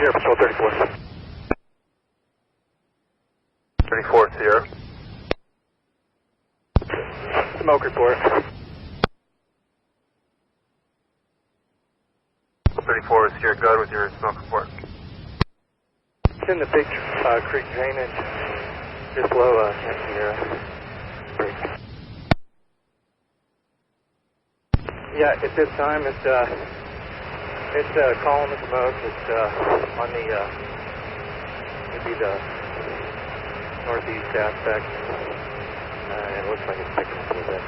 Sierra Patrol 34. 34 Sierra. Smoke report. 34 is Sierra, good with your smoke report. It's in the big creek drainage, just below Camp Sierra. Yeah, at this time it's a column of smoke. It's on the maybe the northeast aspect. It looks like it's picking up a little bit.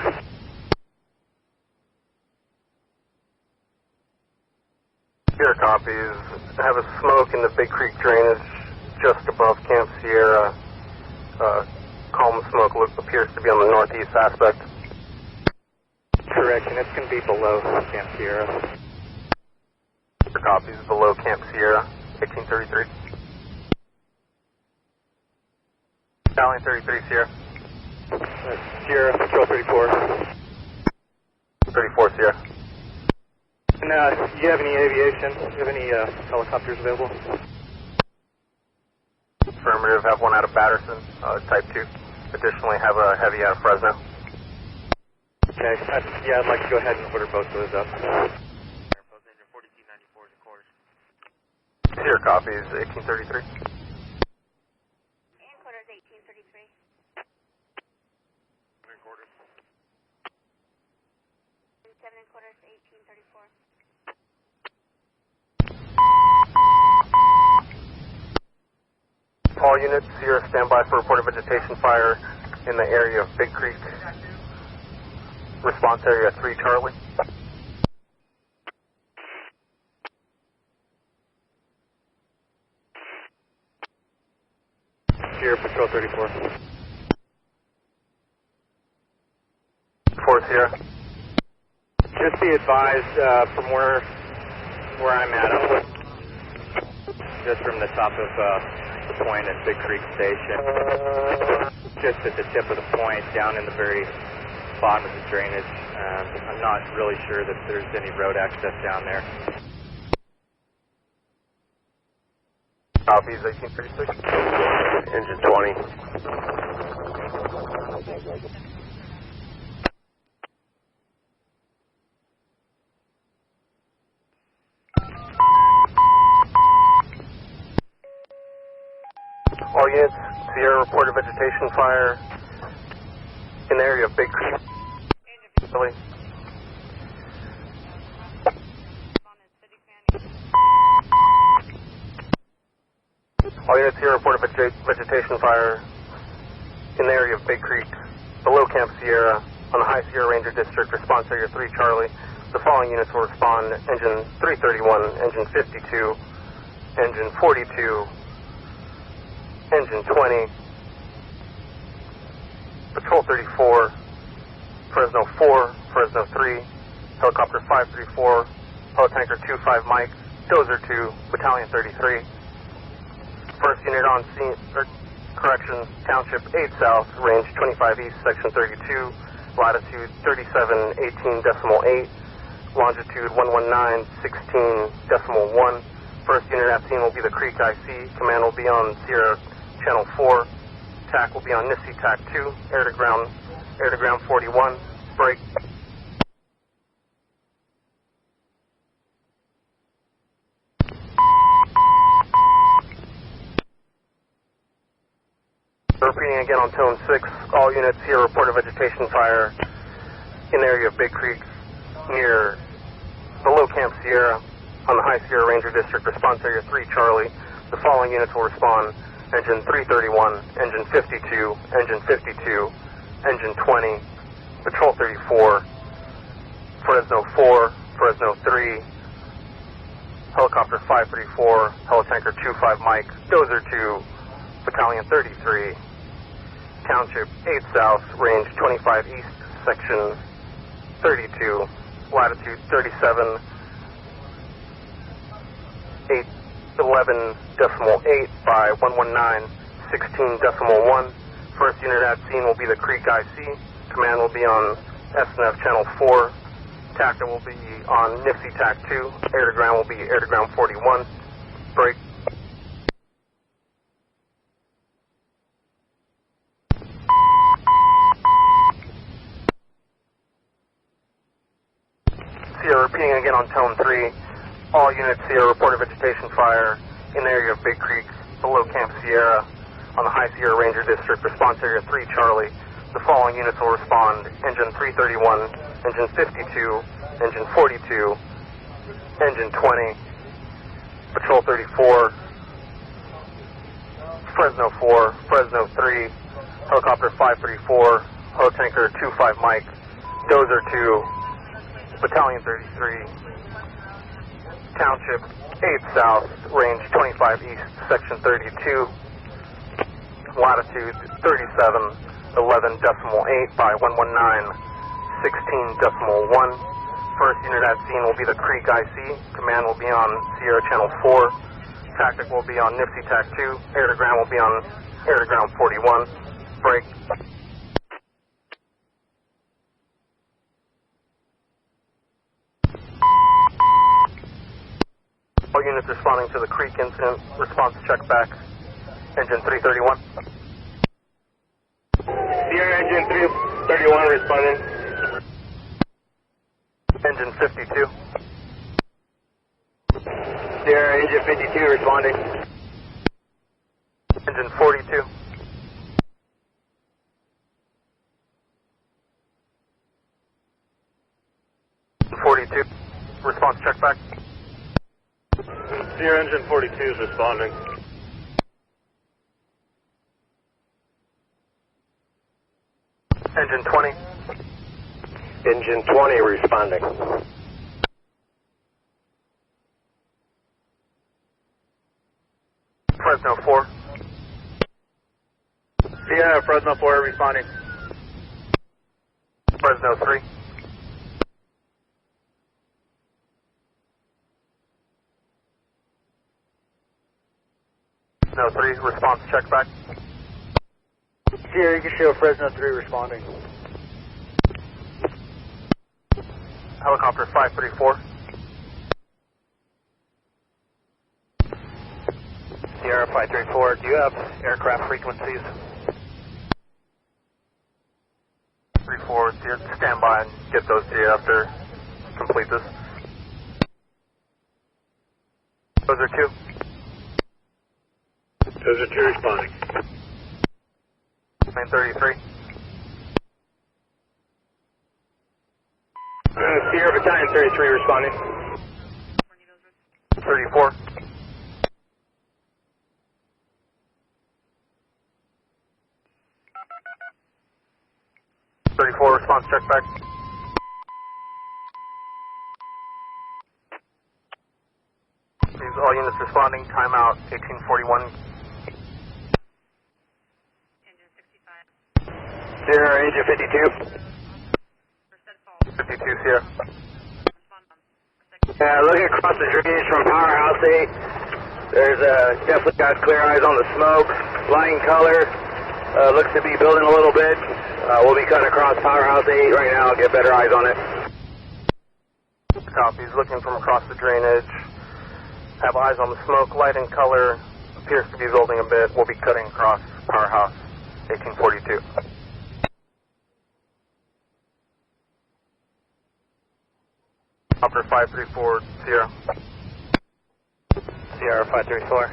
Sierra copies. Have a smoke in the Big Creek drainage just above Camp Sierra. Column of smoke appears to be on the northeast aspect. Correct, and it's going to be below Camp Sierra. Sierra copies below Camp Sierra, 1833. Battalion 33 Sierra. Sierra Patrol 34. 34 Sierra. And do you have any aviation? Do you have any helicopters available? Affirmative, have one out of Batterson, Type 2. Additionally, have a heavy out of Fresno. Okay, yeah, I'd like to go ahead and order both of those up. Sierra copies, 1833. And quarters 1833. And quarters. 7 and quarters 1834. All units, Sierra, stand by for report of vegetation fire in the area of Big Creek. Response area 3 Charlie. Sierra Patrol 34. 4 Sierra. Just be advised from where I'm at, just from the top of the point at Big Creek Station, just at the tip of the point, down in the very bottom of the drainage. I'm not really sure that there's any road access down there. Copies, 1836. Engine 20. All units, Sierra, report of vegetation fire in the area of Big Creek. Charlie. All units here report a vegetation fire in the area of Big Creek, below Camp Sierra, on the High Sierra Ranger District, response area 3 Charlie. The following units will respond: Engine 331, Engine 52, Engine 42, Engine 20, Patrol 34, Fresno 4, Fresno 3, Helicopter 534, Helitanker 25 Mike, Dozer 2, Battalion 33. First unit on scene, correction, Township 8 South, range 25 East, Section 32, latitude 3718.8, longitude 11916.1. First unit at scene will be the Creek IC. Command will be on Sierra Channel 4. TAC will be on NISI TAC 2, air to ground 41, break. Repeating again on tone 6, all units here report a vegetation fire in the area of Big Creek near below Camp Sierra on the High Sierra Ranger District, response area 3 Charlie. The following units will respond: Engine 331, Engine 52, Engine 52, Engine 20, Patrol 34, Fresno 4, Fresno 3, Helicopter 534, Helitanker 25 Mike, Dozer 2, Battalion 33, Township 8 South, range 25 East, Section 32, latitude 37.8 by 119.16.1. First unit at scene will be the Creek IC. Command will be on SNF Channel 4. TACTA will be on NISI TAC 2. Air to ground will be air to ground 41. Break. Being again on tone 3, all units here report a vegetation fire in the area of Big Creek, below Camp Sierra, on the High Sierra Ranger District, response area 3 Charlie. The following units will respond: Engine 331, Engine 52, Engine 42, Engine 20, Patrol 34, Fresno 4, Fresno 3, Helicopter 534, Ho Tanker 25 Mike, Dozer 2, Battalion 33, Township 8 South, Range 25 East, Section 32, Latitude 37.11.8 by 119.16.1. First unit at scene will be the Creek IC. Command will be on Sierra Channel 4. Tactic will be on Nipsey TAC 2. Air to ground will be on Air to ground 41. Break. All units responding to the Creek incident. Response check back. Engine 331. Sierra Engine 331 responding. Engine 52. Sierra Engine 52 responding. Engine 42. Engine 42. Response check back. Sierra Engine 42 is responding. Engine 20. Engine 20 responding. Fresno 4. Sierra Fresno 4 responding. Fresno 3. Fresno 3, response check back. Sierra, you can show Fresno 3 responding. Helicopter 534. Sierra 534, do you have aircraft frequencies? 34, stand by and get those to you after complete this. Those are 2. Those are 2 responding. 933. Sierra Battalion 33 responding. 34. 34, response check back. Please, all units responding, timeout 1841. Sierra Engine 52. 52 Sierra. Looking across the drainage from Powerhouse 8, there's definitely got clear eyes on the smoke. Light and color, looks to be building a little bit. We'll be cutting across Powerhouse 8 right now, get better eyes on it. Copies, looking from across the drainage. Have eyes on the smoke, light and color, appears to be building a bit. We'll be cutting across Powerhouse 1842. Upper 534 Sierra. Sierra 534.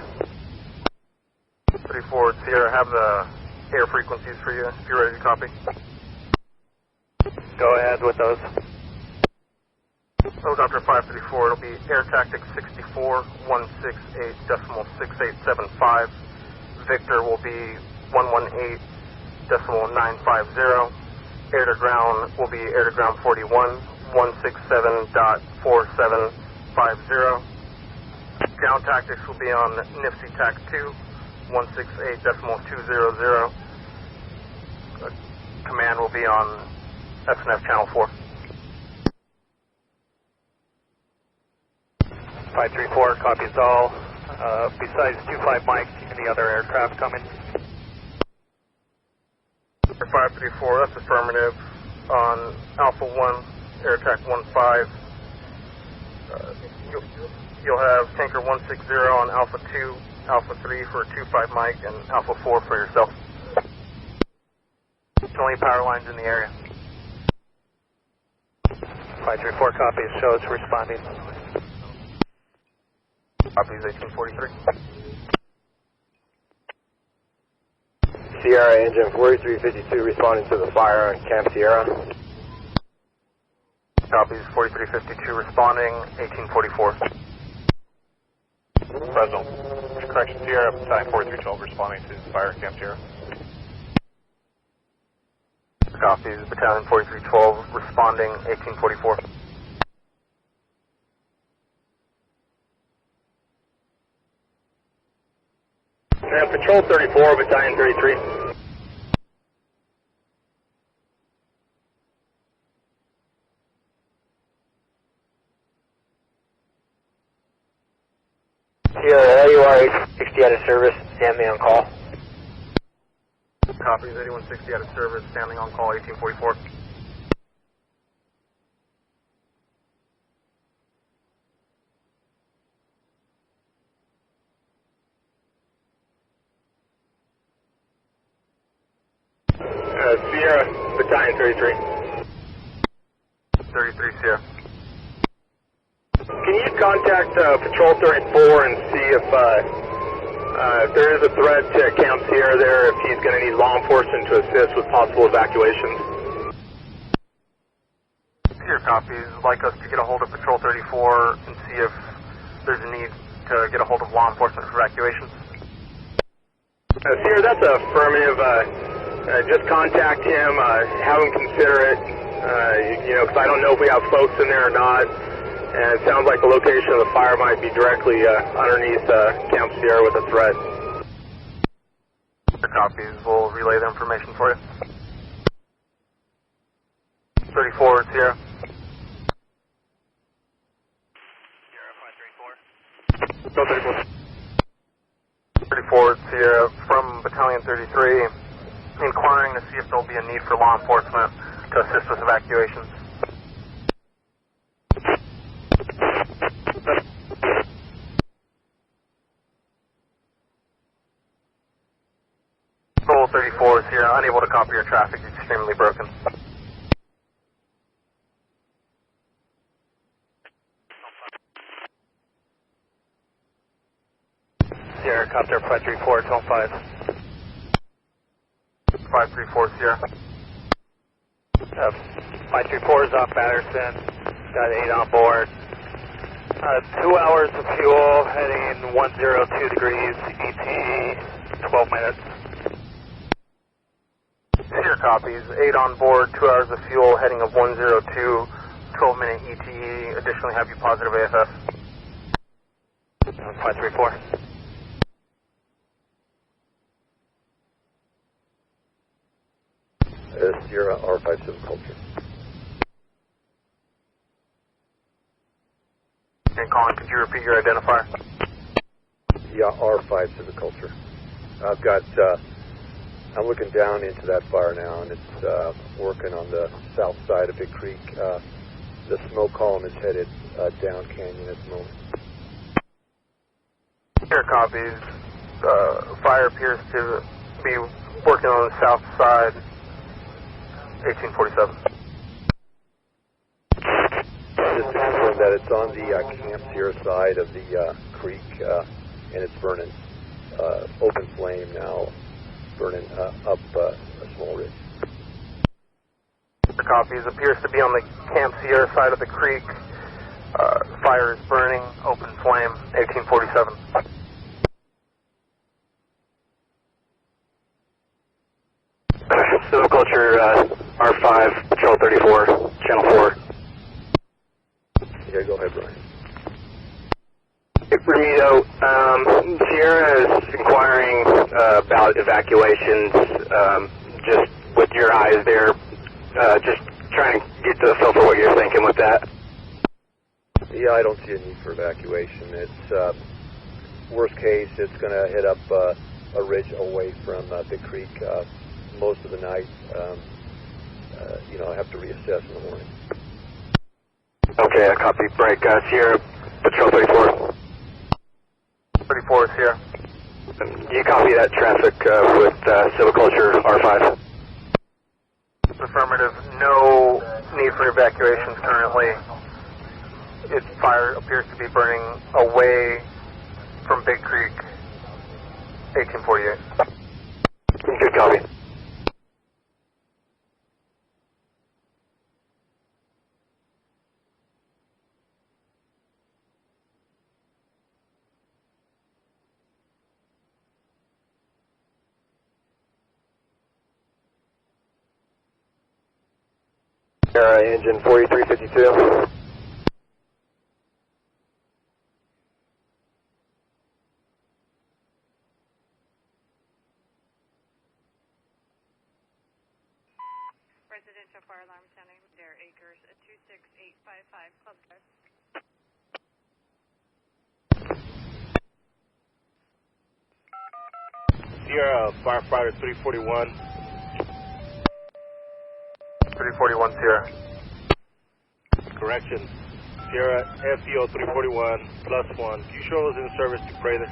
34 Sierra, have the air frequencies for you if you're ready to copy. Go ahead with those. Helicopter 534, it'll be air tactic 64.168.6875. Victor will be 118.950. Air to ground will be air to ground 41, 167.4750. Ground tactics will be on Nipsey TAC 2, 168.200. Command will be on SNF Channel 4. 534 copies all. Besides 25 Mike, any other aircraft coming? 534, that's affirmative. On Alpha 1, Air Attack 15. You'll have Tanker 160 on Alpha 2, Alpha 3 for 25 Mike, and Alpha 4 for yourself. Only power lines in the area. 534 copies, shows responding. Copies 1843. Sierra engine 4352 responding to the fire on Camp Sierra. Copies 4352 responding, 1844. Fresno. Correction, Sierra, battalion 4312 responding to fire Camp Sierra. Copies, battalion 4312 responding, 1844. Patrol 34, battalion 33. Sierra, LUR 60 out of service, stand me on call. Copies 8160 out of service, standing on call, 1844. Sierra, battalion 33. 33 Sierra. Can you contact Patrol 34 and see if there is a threat to Camp Sierra there, if he's going to need law enforcement to assist with possible evacuations? Sierra copies. Like us to get a hold of Patrol 34 and see if there's a need to get a hold of law enforcement for evacuations. Sierra, that's affirmative. Just contact him, have him consider it, because I don't know if we have folks in there or not. And it sounds like the location of the fire might be directly underneath Camp Sierra with a threat. The copies, we'll relay the information for you. 34 Sierra. Sierra 534. 34 Sierra from Battalion 33, inquiring to see if there'll be a need for law enforcement to assist with evacuations. Patrol 34 Sierra, unable to copy your traffic, extremely broken. Sierra, copter 534, tone 5. 534 Sierra. 534 is off Patterson, got 8 on board. 2 hours of fuel, heading 102 degrees, ET 12 minutes. Sierra copies, 8 on board, 2 hours of fuel, heading of 102, 12-minute ETE, additionally have you positive AFS. 534. Sierra R5 Silviculture. And Colin, could you repeat your identifier? Yeah, R5 Silviculture. I've got, I'm looking down into that fire now, and it's working on the south side of Big Creek. The smoke column is headed down canyon at the moment. Sierra copies, fire appears to be working on the south side, 1847. Just to confirm that it's on the Camp Sierra side of the creek, and it's burning. Open flame now, burning up a small ridge. The copies appears to be on the Camp Sierra side of the creek. Fire is burning, open flame, 1847. Silviculture R5, Patrol 34, Channel 4. Yeah, go ahead, Brian. Ramito, Sierra is inquiring about evacuations, just with your eyes there, just trying to get to the feel for what you're thinking with that. Yeah, I don't see a need for evacuation. It's, worst case, it's going to hit up a ridge away from Big Creek most of the night. I have to reassess in the morning. Okay, I copy. Break. Sierra, Patrol 34. 34 Sierra. You copy that traffic with Silviculture R5. Affirmative. No need for evacuations currently. Its fire appears to be burning away from Big Creek, 1848. Good copy. Engine 4352. Residential fire alarm sounding Dare Acres at 26855 Club Drive. Sierra Firefighter 341. 341 Sierra. Correction. Sierra FEO 341 +1. Do you show us in service to Prather?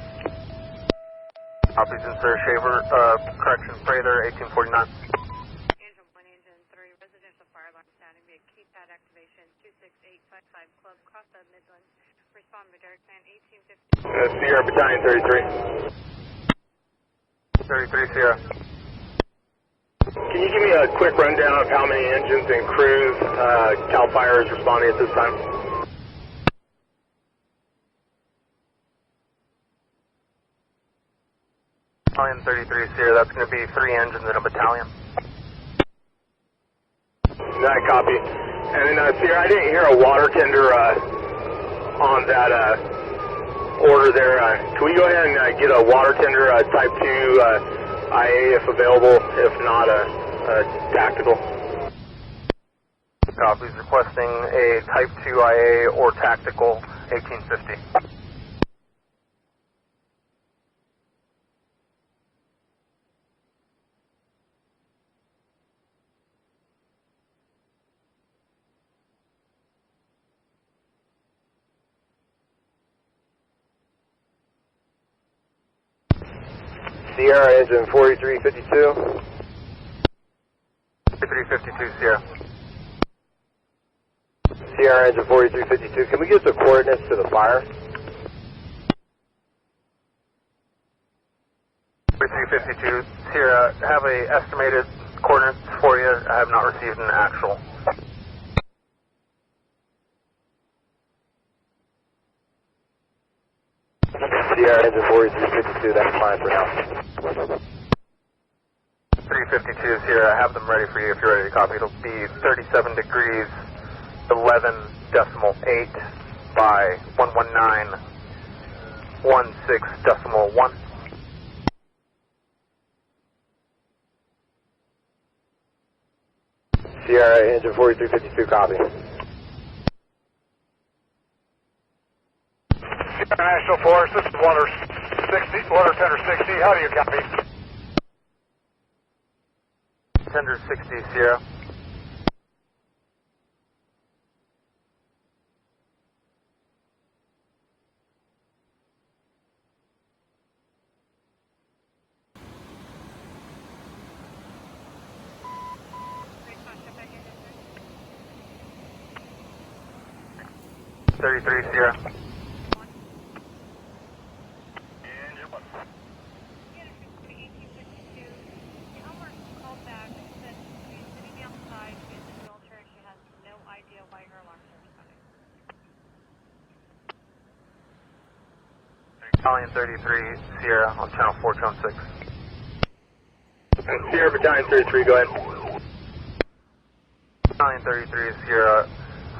Copies in Sir Shaver. Correction, Prather, 1849. Engine 1, Engine 3, residential fire alarm sounding via keypad activation 26855 Club, cross the Midland. Respond by Derek Fan 1850. Sierra Battalion 33. 33 Sierra. Can you give me a quick rundown of how many engines and crews Campfire is responding at this time? Battalion 33 Sierra, that's going to be 3 engines in a battalion. That copy. And then Sierra, I didn't hear a water tender on that order there. Can we go ahead and get a water tender type 2 IA if available, if not tactical? Copies requesting a Type 2 IA or tactical 1850. Sierra engine 4352. 4352 Sierra. Sierra engine 4352. Can we get the coordinates to the fire? 4352 Sierra, have a estimated coordinates for you. I have not received an actual. Sierra engine 4352. That's fine for now. 352 Sierra, have them ready for you if you're ready to copy. It'll be 37 degrees 11.8 by 119.16.1. Sierra engine 4352, copy. National Force, this is Water Tender 60. How do you copy? Tender 60 Sierra. Response to back engine 33 Sierra. Battalion 33 Sierra on channel 4, channel 6. And Sierra Battalion 33, go ahead. Battalion 33 Sierra,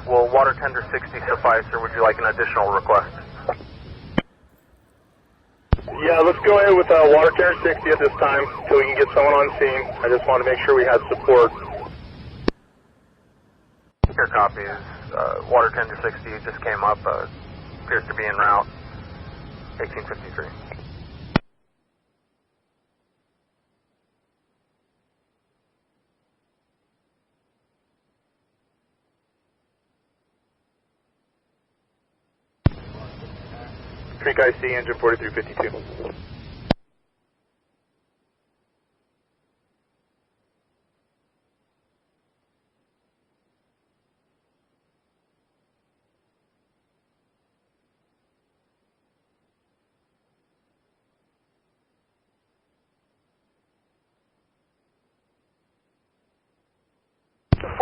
will water tender 60 suffice, or would you like an additional request? Yeah, let's go ahead with water tender 60 at this time so we can get someone on scene. I just want to make sure we have support. Here copies. Water tender 60 just came up. Appears to be en route. 1853. Creek IC, engine 4352.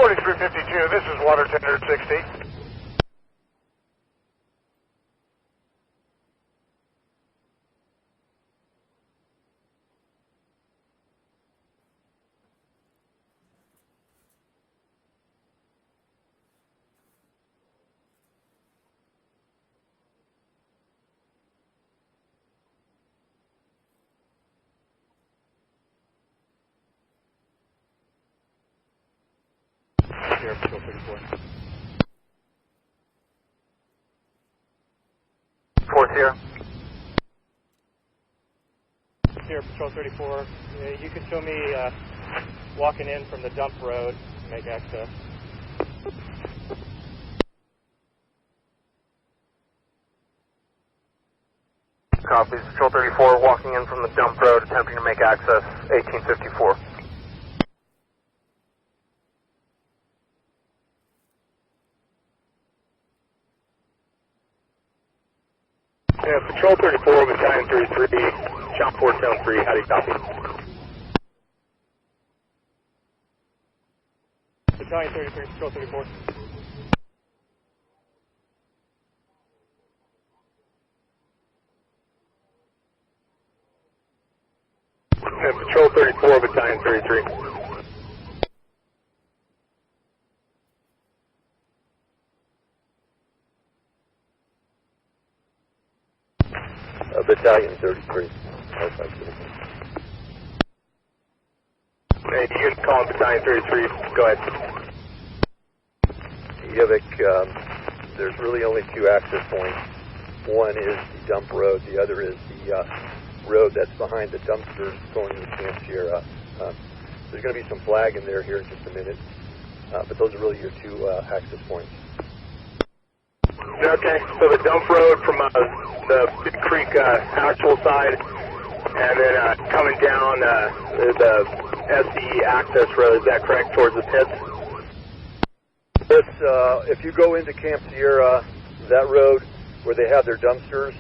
4352, this is water tender 60. Sierra Patrol 34. 4 Sierra. Sierra Patrol 34, you can show me walking in from the dump road to make access. Copies. Patrol 34 walking in from the dump road, attempting to make access, 1854. Yeah, Patrol 34, Battalion 33, Channel 4, Town 3, how do you copy? Battalion 33, Patrol 34. Yeah, Patrol 34, Battalion 33. Battalion 33. Hey, you can call Battalion 33. Go ahead. Yavik, there's really only two access points. One is the dump road, the other is the road that's behind the dumpsters going to Camp Sierra. There's going to be some flag in there here in just a minute, but those are really your two access points. Okay, so the dump road from the Big Creek actual side, and then coming down the SE access road, is that correct, towards the pits? If you go into Camp Sierra, that road where they have their dumpsters,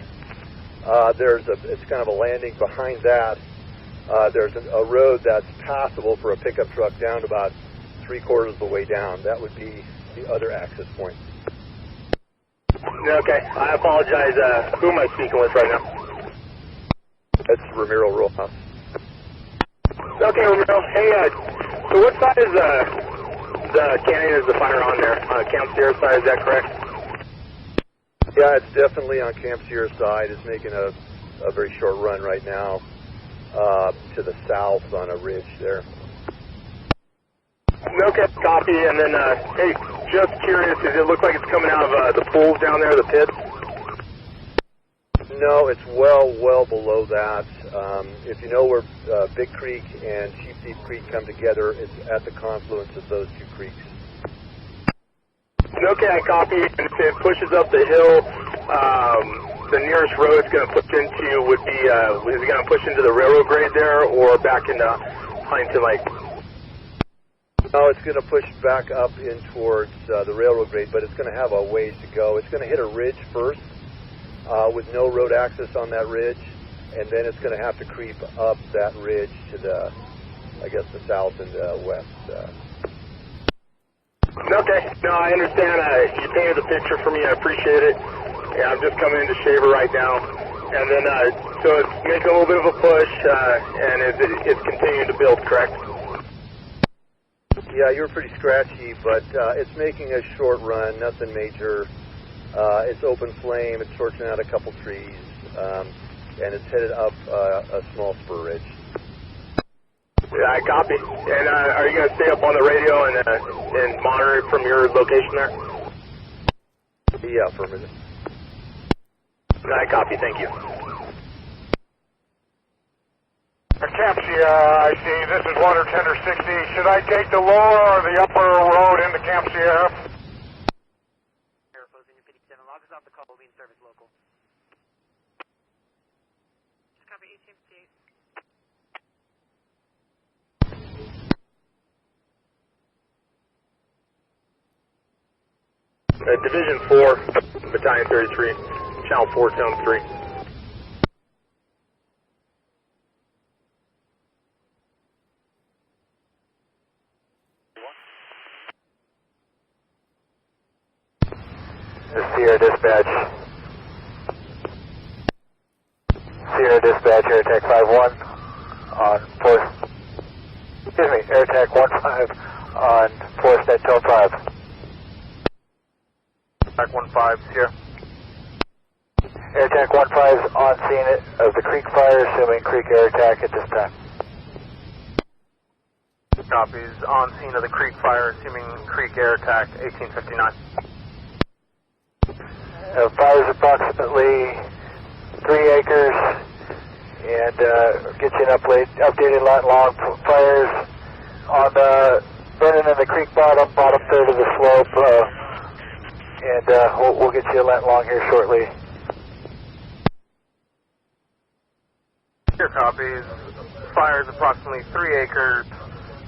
it's kind of a landing. Behind that, there's a road that's passable for a pickup truck down to about 3/4 of the way down. That would be the other access point. Okay, I apologize. Who am I speaking with right now? That's Ramiro Rojas. Okay, Ramiro. Hey, so what side is the canyon is the fire on there? Camp Sierra side, is that correct? Yeah, it's definitely on Camp Sierra side. It's making a very short run right now to the south on a ridge there. Okay, copy. And then, hey, just curious, does it look like it's coming out of the pools down there, the pits? No, it's well below that. If you know where Big Creek and Sheep Deep Creek come together, it's at the confluence of those two creeks. Okay, I copy. And if it pushes up the hill, the nearest road it's going to push into would be, is it going to push into the railroad grade there or back into Huntington Lake? No, it's going to push back up in towards the railroad grade, but it's going to have a ways to go. It's going to hit a ridge first with no road access on that ridge, and then it's going to have to creep up that ridge to the, I guess, the south and the west. Okay, no, I understand. You painted the picture for me. I appreciate it. Yeah, I'm just coming into Shaver right now. And then, so it's making a little bit of a push, and it's continuing to build, correct? Yeah, you were pretty scratchy, but it's making a short run, nothing major. It's open flame, it's torching out a couple trees, and it's headed up a small spur ridge. Yeah, I copy. And are you going to stay up on the radio and monitor it from your location there? Yeah, affirmative. I copy, thank you. Camp Sierra, I see. This is water tender 60. Should I take the lower or the upper road into Camp Sierra? Airflows in your 57. Log us off the call. We'll be in service local. Just copy 1858. Division 4, Battalion 33, Channel 4, Tone 3. Sierra Dispatch. Sierra Dispatch, Air Attack 5-1 on force. Excuse me, Air Attack 1-5 on force at Tone 5. Attack 1-5, Sierra. Air Attack 1-5 is on scene of the creek fire, assuming creek air attack at this time. Copies. On scene of the creek fire, assuming creek air attack, 1859. Fire is approximately 3 acres, and get you an updated line long. Fires on the burning in the creek bottom third of the slope, and we'll get you a line long here shortly. Here copies. Fire is approximately 3 acres,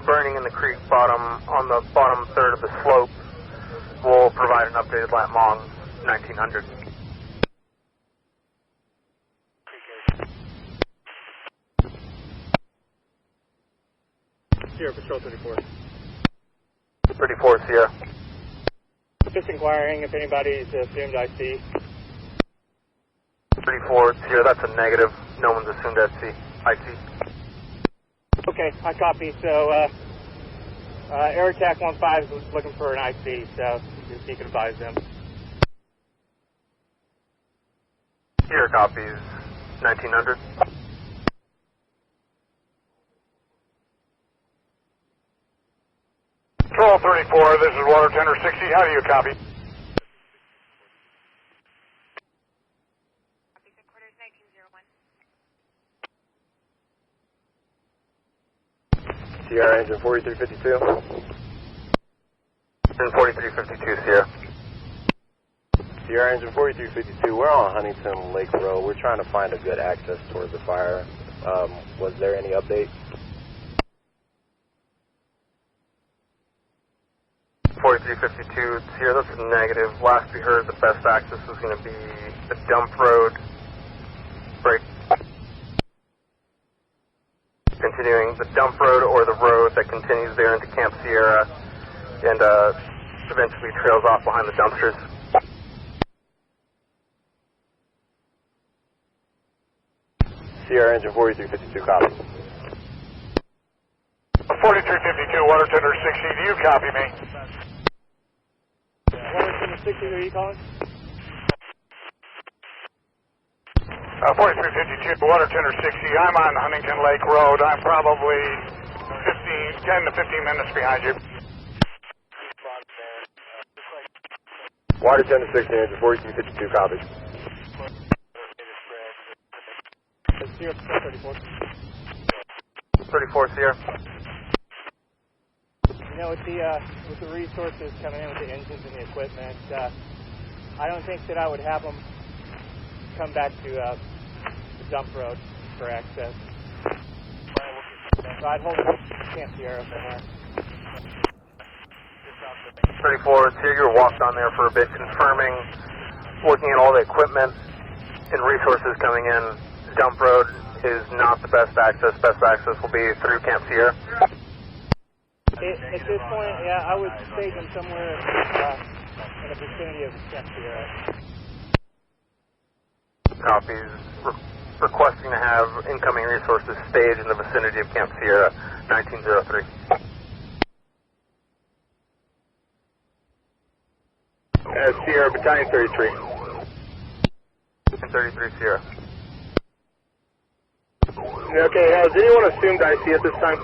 burning in the creek bottom on the bottom third of the slope. We'll provide an updated lat long, 1900. Sierra Patrol 34. 34, Sierra. Just inquiring if anybody's assumed IC. 34, Sierra, that's a negative. No one's assumed IC. Okay, I copy. So, Air Attack 1-5 is looking for an IC, so if you can advise them. Sierra copies, 1900. Patrol 34, this is Water Tender 60. How do you copy? Copy, headquarters 1901. Sierra engine 4352. And 4352, Sierra. Sierra engine 4352. We're on Huntington Lake Road. We're trying to find a good access towards the fire. Was there any update? 4352, Sierra, that's a negative. Last we heard, the best access was going to be the dump road. Break. Continuing the dump road or the road that continues there into Camp Sierra and eventually trails off behind the dumpsters. Sierra engine 4352, copy. 4352, Water Tender 60. Do you copy me? Water Tender 60, who are you calling? 4352, Water Tender 60. I'm on Huntington Lake Road. I'm probably 10 to 15 minutes behind you. Water Tender 60 engine 4352, copy. Sierra Patrol 34. 34, Sierra. You know, with the resources coming in with the engines and the equipment, I don't think that I would have them come back to the dump road for access. So I'd hold Camp Sierra for now. 34, Sierra, you were walked on there for a bit, confirming, looking at all the equipment and resources coming in. Dump road is not the best access. Best access will be through Camp Sierra. At this point, yeah, I would stage them somewhere in the vicinity of Camp Sierra. Copies. Requesting to have incoming resources staged in the vicinity of Camp Sierra, 1903. Sierra, Battalion 33. 33, Sierra. Okay, has anyone assumed IC at this time?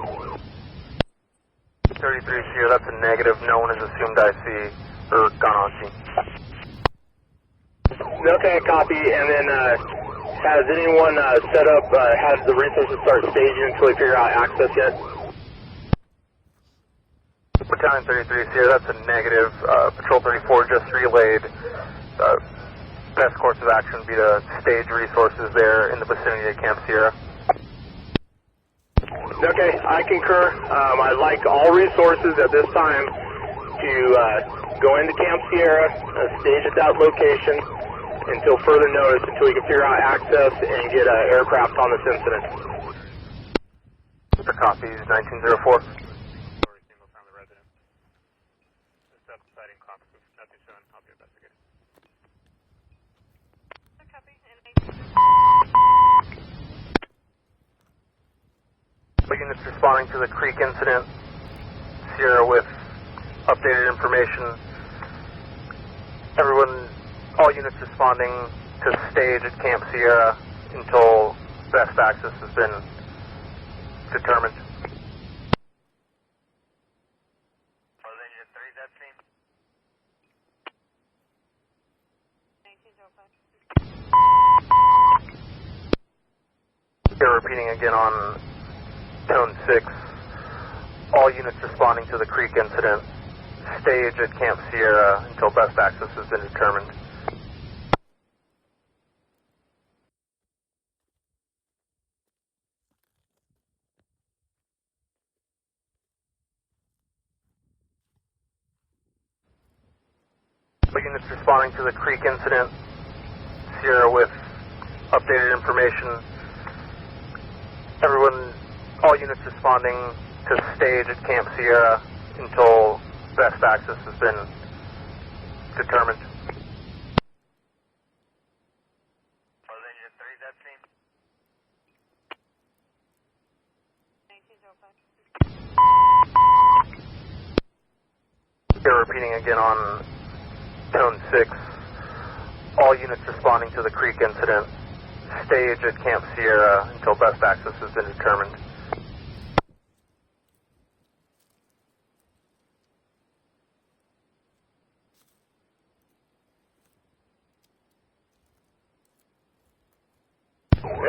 33, Sierra, that's a negative. No one has assumed IC or gone on scene. Okay, copy. And then has anyone set up, has the resources start staging until they figure out access yet? Battalion 33, Sierra, that's a negative. Patrol 34 just relayed. Best course of action would be to stage resources there in the vicinity of Camp Sierra. Okay, I concur. I'd like all resources at this time to go into Camp Sierra, stage at that location until further notice, until we can figure out access and get aircraft on this incident. The copies, 1904. Units responding to the creek incident. Sierra with updated information. All units responding to stage at Camp Sierra until best access has been determined. Engine 3, that team. 1905. Here repeating again on Tone 6. All units responding to the creek incident. Stage at Camp Sierra until best access has been determined. All units responding to the creek incident. Sierra with updated information. All units responding to stage at Camp Sierra until best access has been determined. Engine 3, that team. 1905. Here repeating again on Tone 6. All units responding to the creek incident. Stage at Camp Sierra until best access has been determined.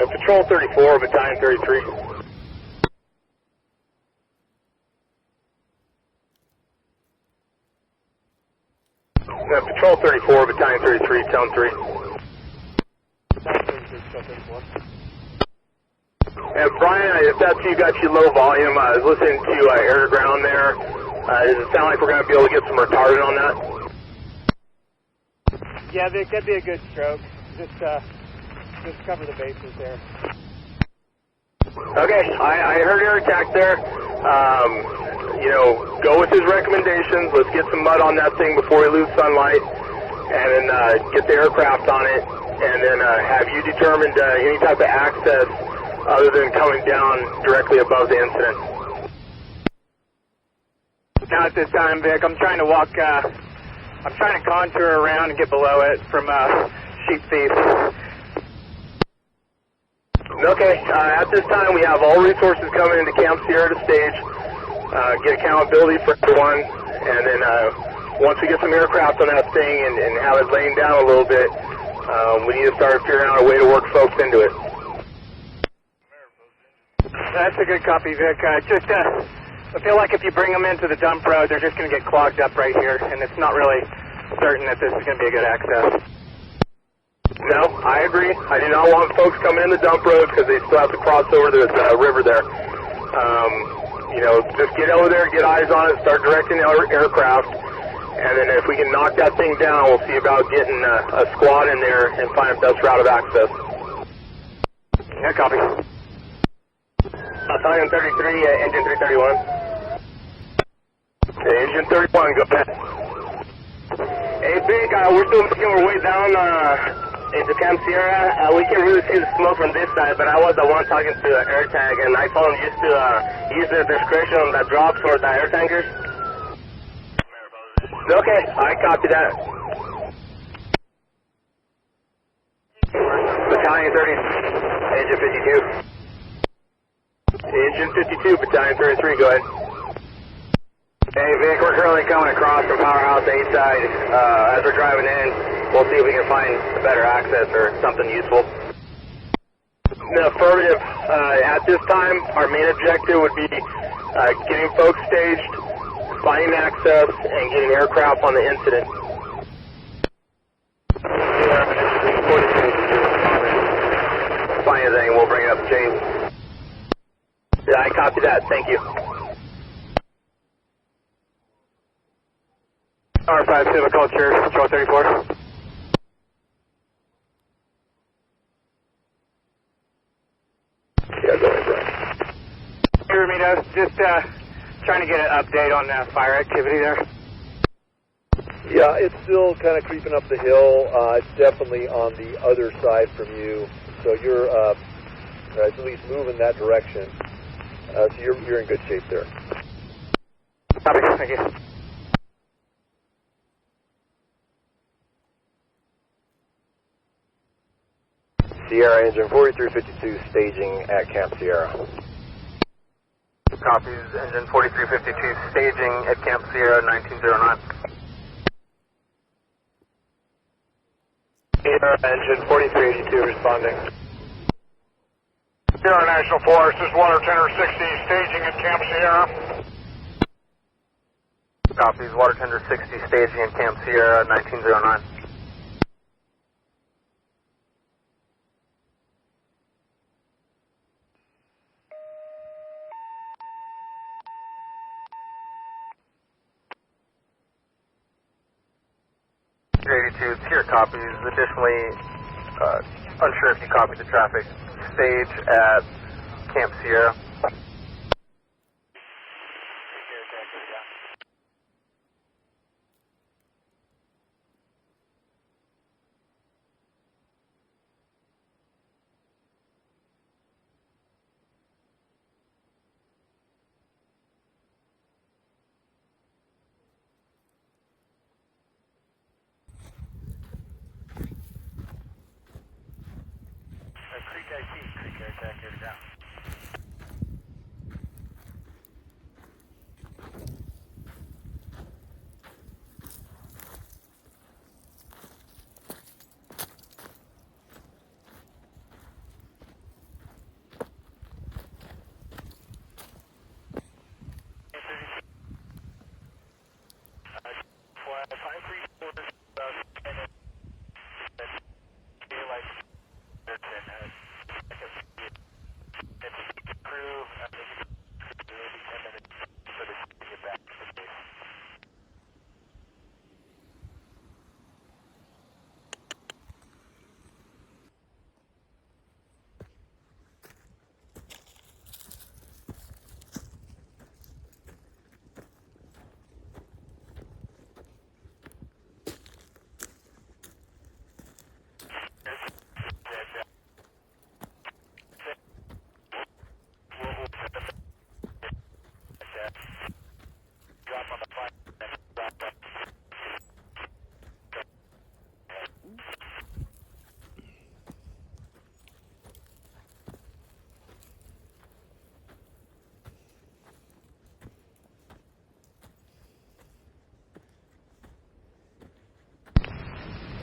Patrol 34, Battalion 33. Patrol 34, Battalion 33, Tone 3. And Brian, if that's you, got you low volume. I was listening to air to ground there. Does it sound like we're going to be able to get some retardant on that? Yeah, there could be a good stroke. Just cover the bases there. Okay, I heard air attack there. Go with his recommendations. Let's get some mud on that thing before we lose sunlight, and then get the aircraft on it, and then have you determined any type of access other than coming down directly above the incident. Not at this time, Vic. I'm trying to walk. I'm trying to contour around and get below it from sheep thief. Okay, at this time we have all resources coming into Camp Sierra to stage, get accountability for everyone, and then once we get some aircraft on that thing and have it laying down a little bit, we need to start figuring out a way to work folks into it. That's a good copy, Vic. I feel like if you bring them into the dump road, they're just going to get clogged up right here, and it's not really certain that this is going to be a good access. No, I agree. I do not want folks coming in the dump road because they still have to cross over the river there. Just get over there, get eyes on it, start directing aircraft, and then if we can knock that thing down, we'll see about getting a squad in there and find the best route of access. Yeah, copy. Battalion 33, Engine 331. Okay, Engine 31, go ahead. Hey, Big, we're still making our way down into Camp Sierra. We can really see the smoke from this side, but I was the one talking to AirTag, and I told him just to use the discretion that drops for the air tankers. Okay, I copy that. Battalion 30, Engine 52. Engine 52, Battalion 33, go ahead. Hey Vic, we're currently coming across from Powerhouse 8 side. As we're driving in, we'll see if we can find a better access or something useful. Affirmative. At this time, our main objective would be getting folks staged, finding access, and getting aircraft on the incident. Find anything, we'll bring it up the chain. Yeah, I copy that. Thank you. R5 Civiculture, Control 34. Yeah, go ahead, Brian. Hey, Ramito, just trying to get an update on fire activity there. Yeah, it's still kind of creeping up the hill. It's definitely on the other side from you, so you're at least moving that direction. So you're in good shape there. Copy, thank you. Sierra engine 4352 staging at Camp Sierra. Copies, engine 4352 staging at Camp Sierra 1909. Sierra engine 4382 responding. Sierra National Forest, this is water tender 60, staging at Camp Sierra. Copies, water tender 60 staging at Camp Sierra 1909. It's here copies. Additionally, unsure if you copied the traffic stage at Camp Sierra. Creek air attack here down.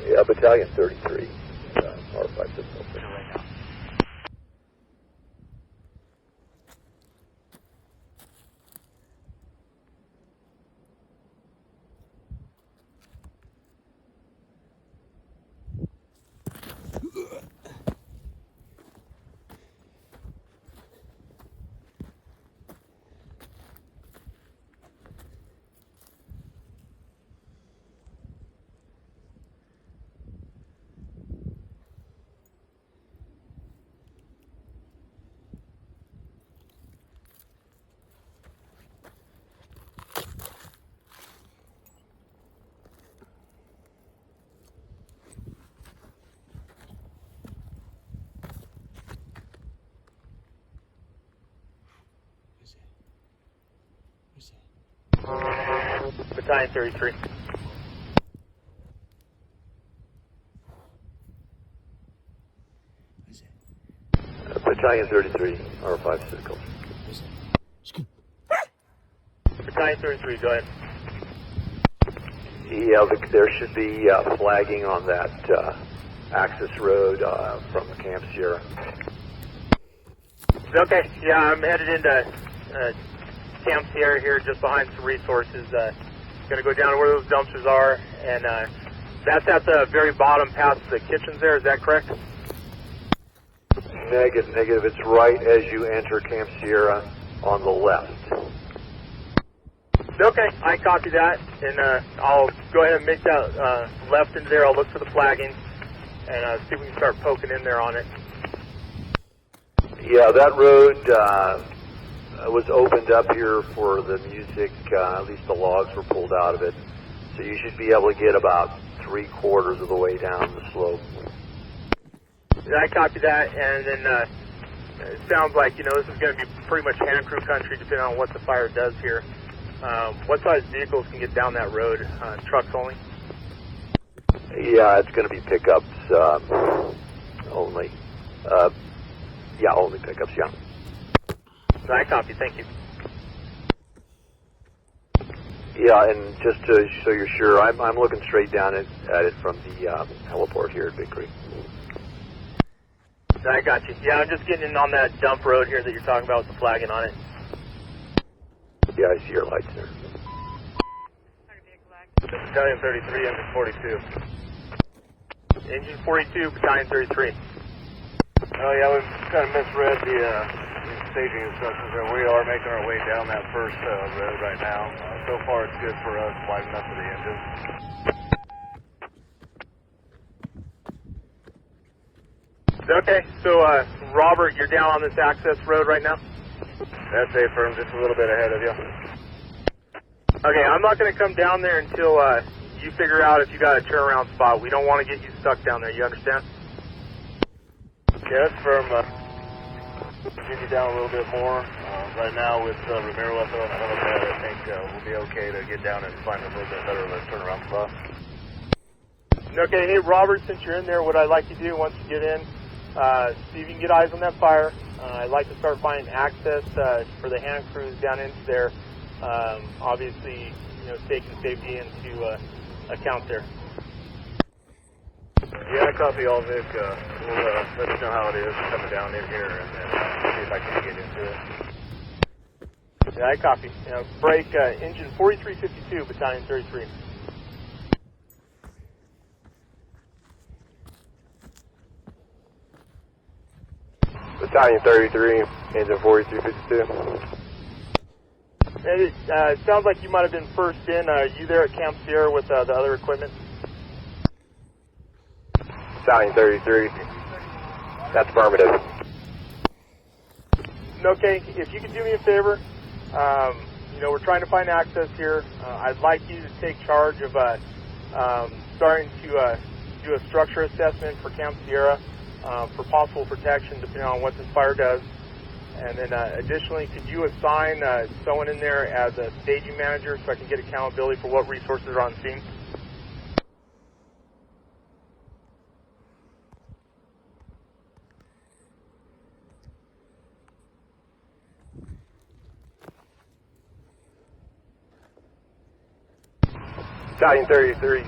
Yeah, Battalion 33, R5 system. Battalion 33. Battalion 33, R5 Circle. Battalion 33, go ahead. Yeah, there should be flagging on that access road from Camp Sierra. Okay, yeah, I'm headed into Camp Sierra here, just behind some resources. Going to go down to where those dumpsters are, and that's at the very bottom past the kitchens there, is that correct? Negative. It's right as you enter Camp Sierra on the left. Okay, I copy that, and I'll go ahead and make that left into there. I'll look for the flagging and see if we can start poking in there on it. Yeah, that road was opened up here for the music. At least the logs were pulled out of it. So you should be able to get about 3/4 of the way down the slope. I copy that, and then it sounds like, this is going to be pretty much hand crew country depending on what the fire does here. What size vehicles can get down that road? Trucks only? Yeah, it's going to be pickups only. Only pickups, yeah. I copy, thank you. Yeah, and just so you're sure, I'm looking straight down at it from the heliport here at Big Creek. I got you. Yeah, I'm just getting in on that dump road here that you're talking about with the flagging on it. Yeah, I see your lights there. Battalion 33, engine 42. Engine 42, Battalion 33. Oh yeah, we've kind of misread the staging instructions there. We are making our way down that first road right now. So far it's good for us, wide enough for the engine. Okay, so Robert, you're down on this access road right now? That's a firm, just a little bit ahead of you. Okay, I'm not going to come down there until you figure out if you got a turnaround spot. We don't want to get you stuck down there, you understand? Yeah, that's firm. Get you down a little bit more. Right now with Ramiro up on the helipad, I think we'll be okay to get down and find a little bit better of a turnaround spot. Okay, hey Robert, since you're in there, what I'd like to do once you get in, see if you can get eyes on that fire. I'd like to start finding access for the hand crews down into there. Obviously, taking safety into account there. Yeah, I copy all, Vic. We'll let us know how it is coming down in here and then see if I can get into it. Yeah, I copy. Break engine 4352, Battalion 33. Battalion 33, engine 4352. It sounds like you might have been first in. Are you there at Camp Sierra with the other equipment? Battalion 33, that's affirmative. Okay, if you could do me a favor, we're trying to find access here. I'd like you to take charge of starting to do a structure assessment for Camp Sierra for possible protection depending on what this fire does. And then additionally, could you assign someone in there as a staging manager so I can get accountability for what resources are on scene? Battalion 33,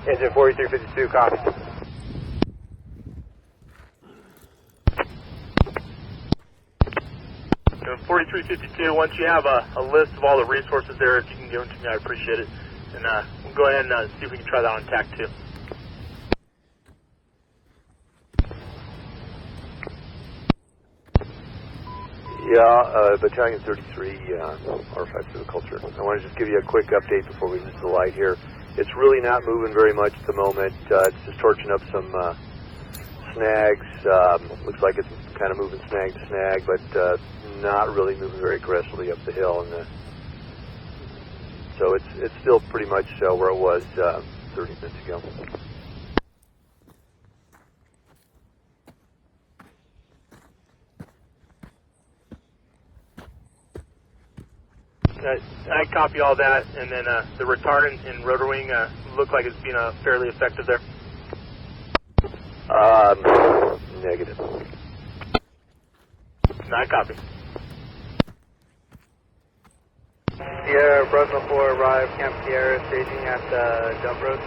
engine 4352, copy. So 4352, once you have a list of all the resources there, if you can give them to me, I appreciate it. And we'll go ahead and see if we can try that on TAC 2. Yeah, Battalion 33, R5 to the culture. I want to just give you a quick update before we lose the light here. It's really not moving very much at the moment. It's just torching up some snags. Looks like it's kind of moving snag to snag, but not really moving very aggressively up the hill. And so it's still pretty much where it was 30 minutes ago. I copy all that, and then the retardant and rotor wing look like it's being fairly effective there. Negative. I copy. Sierra, Fresno 4 arrived, Camp Sierra, staging at the dump road.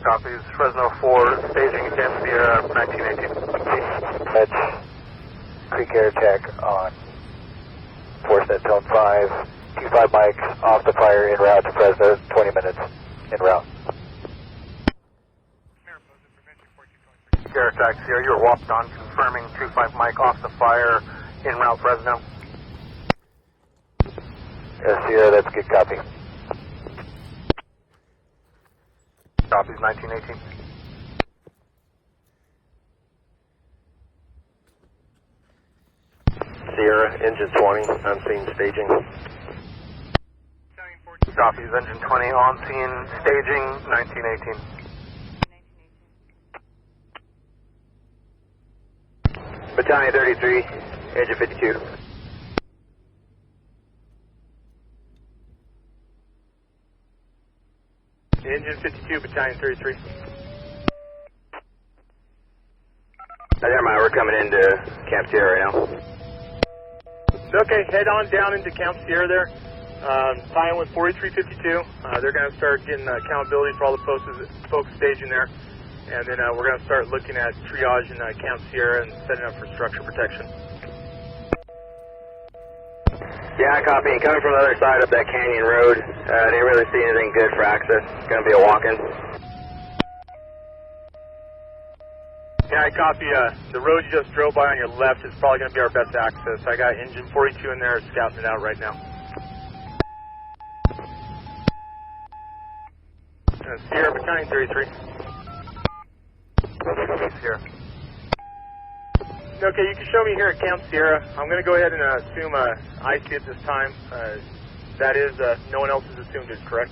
Copies, Fresno 4, staging at Camp Sierra, 1918. That's Creek Air Tech on Forcenet Zone 5. Q5 mics off the fire en route to Fresno, 20 minutes en route. Air Tech, Sierra, you were walked on, confirming 25 mic off the fire en route Fresno. Sierra, that's good copy. Copies, 1918. Sierra, engine 20, on scene staging. Copies, engine 20, on scene staging, 1918. Battalion 33, engine 52. Engine 52, Battalion 33. Never mind, we're coming into Camp Sierra right now. Okay, head on down into Camp Sierra there. Tie in with 4352. They're going to start getting accountability for all the folks staging there. And then we're going to start looking at triage in Camp Sierra and setting up for structure protection. Yeah, copy. Coming from the other side up that canyon road, didn't really see anything good for access. It's going to be a walk-in. Yeah, I copy. The road you just drove by on your left is probably going to be our best access. I got engine 42 in there scouting it out right now. Sierra, Battalion 33. Sierra. Okay, you can show me here at Camp Sierra. I'm going to go ahead and assume IC at this time. That is, no one else is assumed, is correct?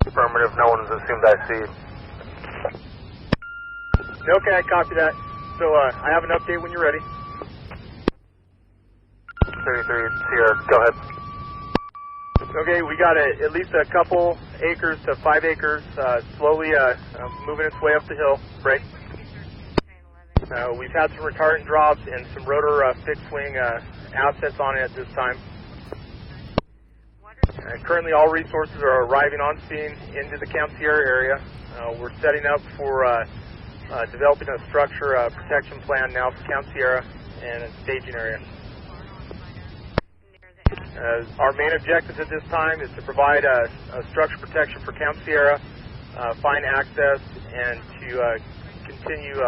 Affirmative, no one has assumed IC. Okay, I copy that. So I have an update when you're ready. 33, Sierra, go ahead. Okay, we got at least a couple acres to 5 acres, slowly moving its way up the hill. Break. We've had some retardant drops and some rotor fixed wing assets on it at this time. Currently all resources are arriving on scene into the Camp Sierra area. We're setting up for developing a structure protection plan now for Camp Sierra and a staging area. Our main objectives at this time is to provide a structure protection for Camp Sierra, find access, and to continue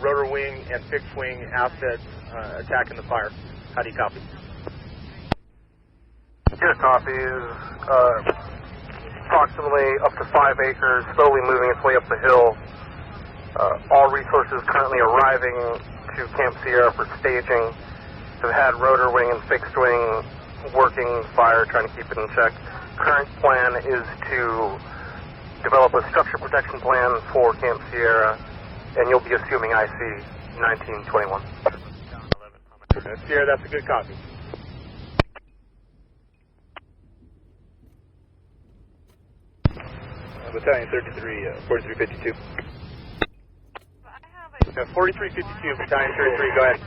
rotor wing and fixed wing assets attacking the fire. How do you copy? Your copy is approximately up to 5 acres, slowly moving its way up the hill. All resources currently arriving to Camp Sierra for staging have had rotor wing and fixed wing working fire, trying to keep it in check. Current plan is to develop a structure protection plan for Camp Sierra, and you'll be assuming IC 1921. Sierra, that's a good copy. Battalion 33, 4352. 4352, Battalion 33, go ahead.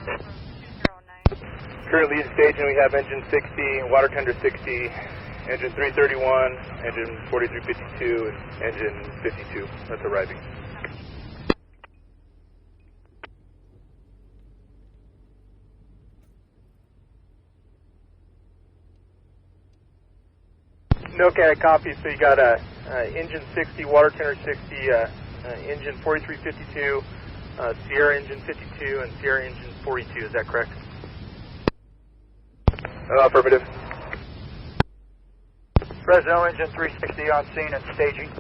Currently in staging, we have engine 60, water tender 60, engine 331, engine 4352, and engine 52. That's arriving. Okay, I copy. So you got engine 60, water tender 60, engine 4352, Sierra engine 52, and Sierra engine 42. Is that correct? Affirmative. Fresno engine 360 on scene and staging.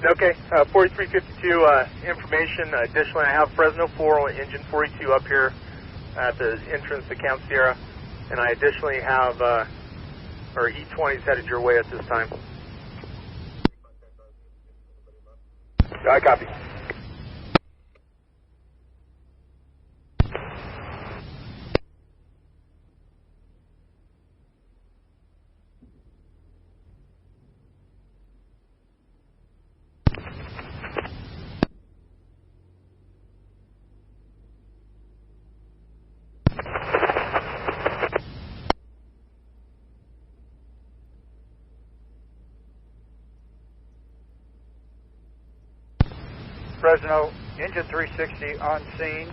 Okay, 4352 information. Additionally, I have Fresno 4 engine 42 up here at the entrance to Camp Sierra, and I additionally have or E20 is headed your way at this time. I copy. Fresno engine 360 on scene.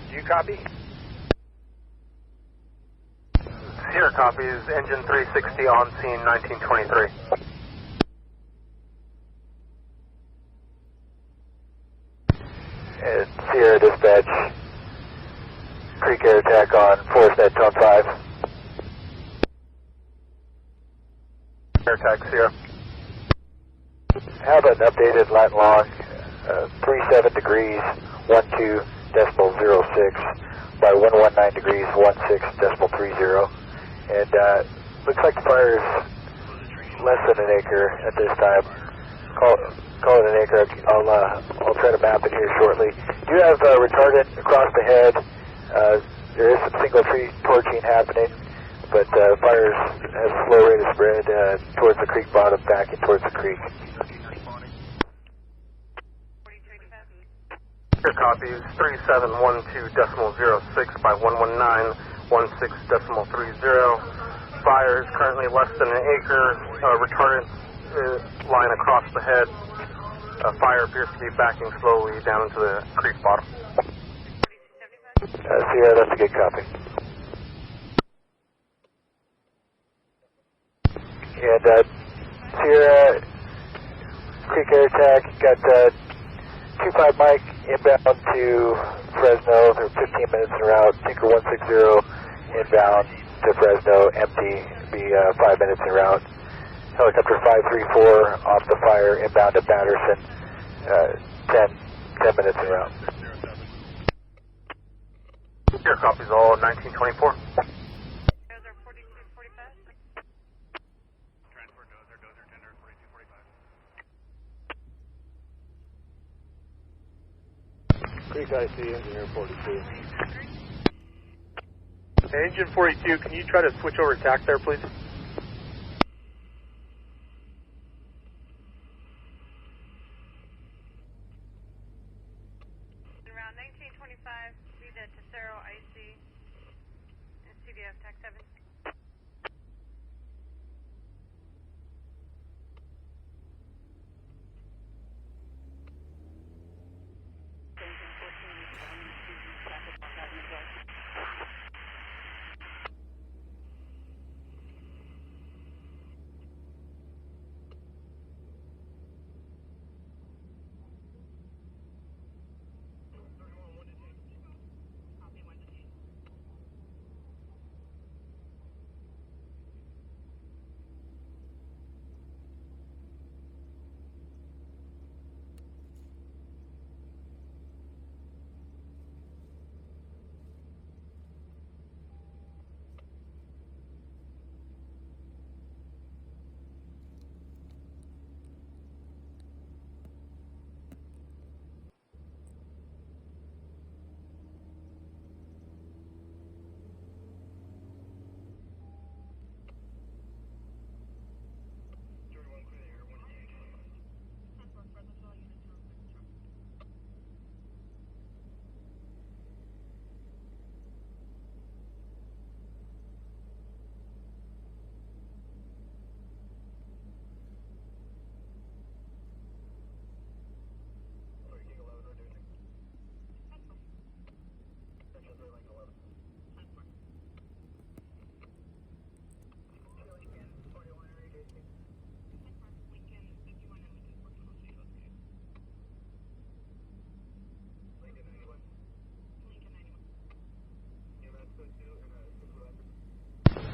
Do you copy? Sierra copies, engine 360 on scene 1923. And Sierra dispatch, Creek air attack on Forestnet Tone 5. Air attack, Sierra. Have an updated lat log, 37 degrees, 12.06 by 119 degrees, 16.30. And looks like the fire is less than an acre at this time. Call it an acre. I'll try to map it here shortly. do have retardant across the head. There is some single tree torching happening, but fire has a slow rate of spread towards the creek bottom, backing towards the creek. Your copy is 3712.06 by 119.16.30. Fire is currently less than an acre. Retardant line across the head. Fire appears to be backing slowly down into the creek bottom. Sierra, that's a good copy. And Sierra, Creek Air Attack, got 25 Mike inbound to Fresno. They're 15 minutes en route. Tinker 160 inbound to Fresno, empty, be 5 minutes en route. Helicopter 534 off the fire, inbound to Patterson, 10 minutes en route. Your copies all 1924. Dozer 4245. Transport Dozer tender 4245. Creek IC, Engineer 42. Engine 42, can you try to switch over tack there, please? Around 1925, lead that to Cerro IC and CDF TAC 7.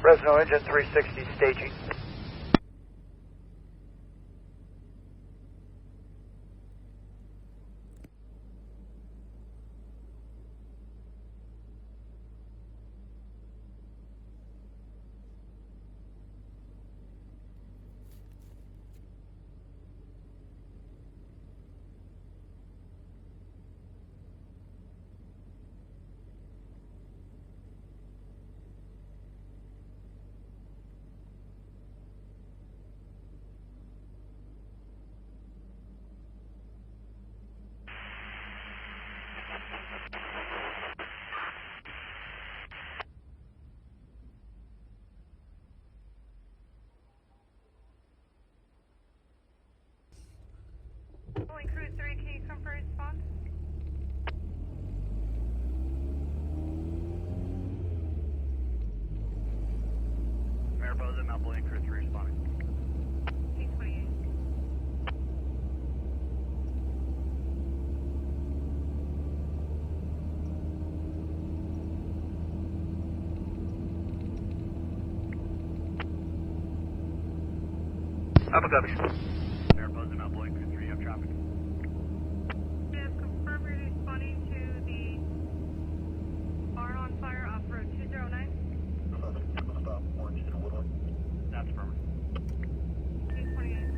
Fresno engine 360 staging. Bowling Crew 3, can you come for response? Mariposa, Mount Bowling Crew 3 responding. T28. Alpha copy. Mariposa, Mount Bowling Crew 3, you have traffic. Yes, confirm you're responding to the bar on fire off road 209. That's firm. 228.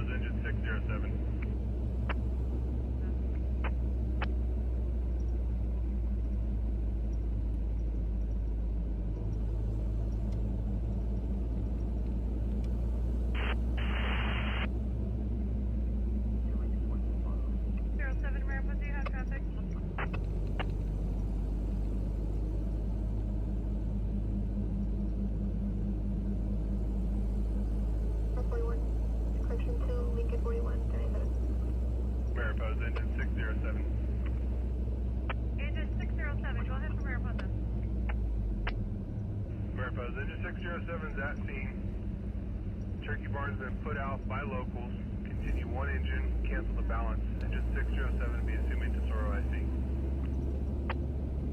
Engine 607. Engine 607. Engine 607, go ahead from Mariposa. Mariposa, Engine 607 is at scene. Turkey barn's been put out by locals. Continue one engine, cancel the balance. Engine 607 to be assuming Tesoro IC.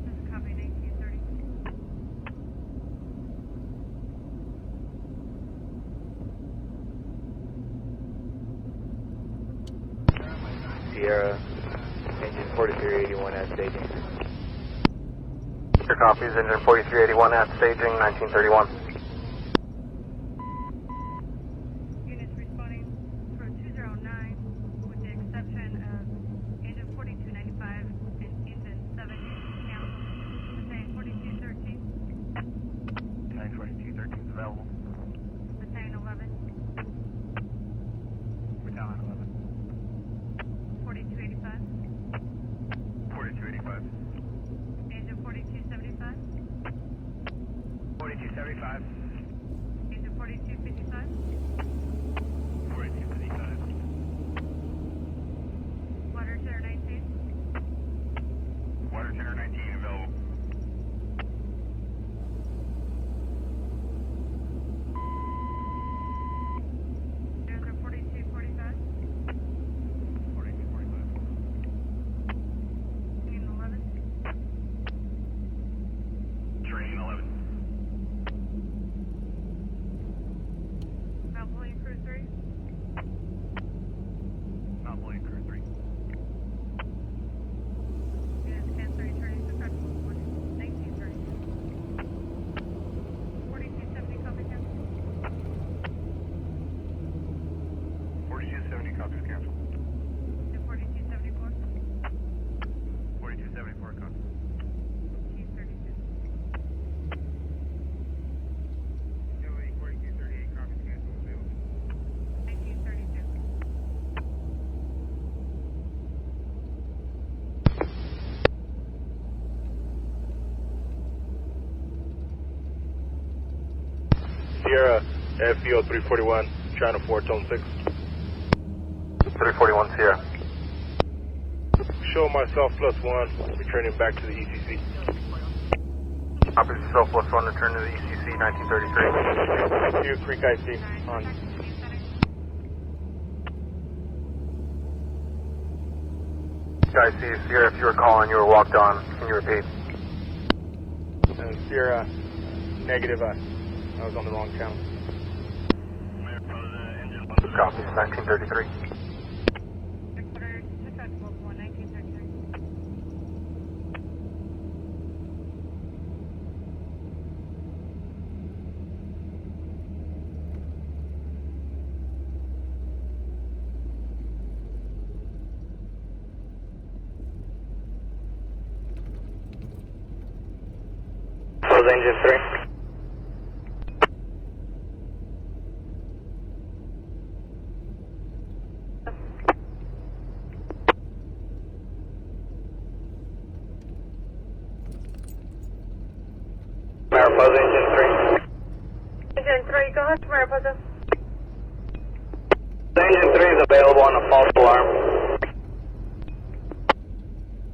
This is copy 1830. Sierra, engine 4381 at staging. Your copies, engine 4381 at staging, 1931. Units responding for 209, with the exception of engine 4295 and engine 7 canceled. Battalion 4213. Battalion 4213 is available. Battalion 11. Battalion 11. 4285. 4285. Engine 4275. 4275. Engine 4255. 4255. Water tenor 19. Water tenor 19 available. Engine 4245. 4245. Engine 11. Train 11. Malpolian Crew 3. Malpolian Crew 3. Units cancel returning to practical 1930. 4270 copy cancel. 4270 copies canceled. And 4274. 4274 copies. 1932. 4238 copies canceled available. 1932. Sierra, FBO 341, China 4, tone 6. 341 Sierra. Show myself +1, returning back to the ECC. Copies yourself +1, return to the ECC, 1933. Deer Creek IC, on. Guys, see Sierra, if you were calling, you were walked on. Can you repeat? Sierra, negative, I was on the wrong channel. Copies, 1933. Headquarters to practical 1933. Close engine 3. Mariposa, engine 3. Engine 3, go ahead to Mariposa. Engine 3 is available on a false alarm.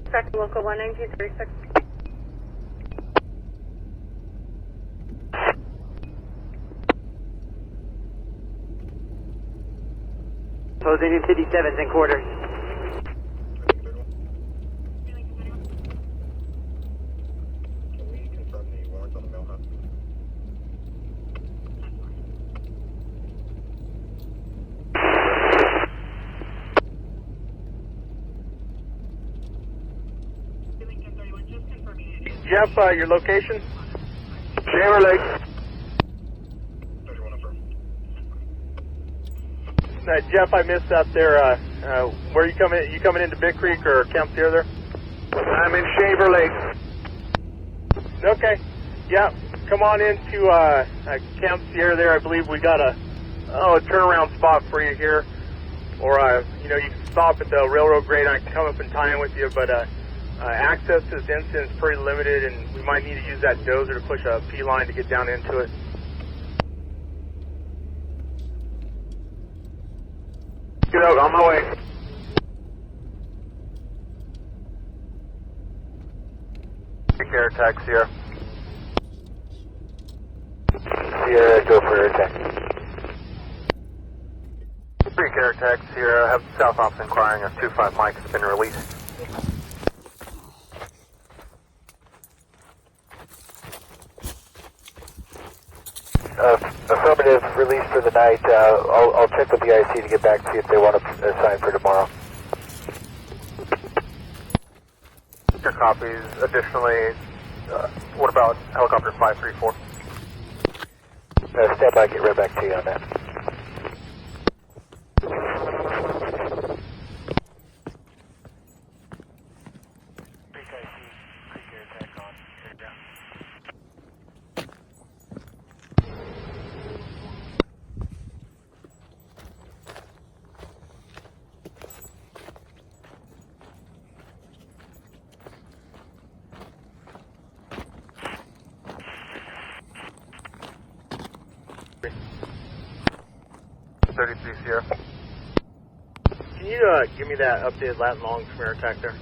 Practical local 1936. Closing in 57's in quarters. Can we confirm the warrants on the mail hub? Jeff, your location? Shaver Lake. Jeff, I missed out there. Where you coming? You coming into Big Creek or Camp Sierra there? I'm in Shaver Lake. Okay. Yeah. Come on into Camp Sierra there. I believe we got a turnaround spot for you here, or you can stop at the railroad grade. I can come up and tie in with you, but access to this incident is pretty limited, and we might need to use that dozer to push a P line to get down into it. Get out, on my way. Take air attack, Sierra. Sierra, go for air attack. Creek air attack, Sierra. Have South Ops inquiring if 25 Mike has been released. Affirmative, release for the night. I'll check with the IC to get back to you if they want to assign for tomorrow. Your copies. Additionally, what about helicopter 534? Stand by, get right back to you on that. Sierra. Can you give me that updated lat and long from air attack there?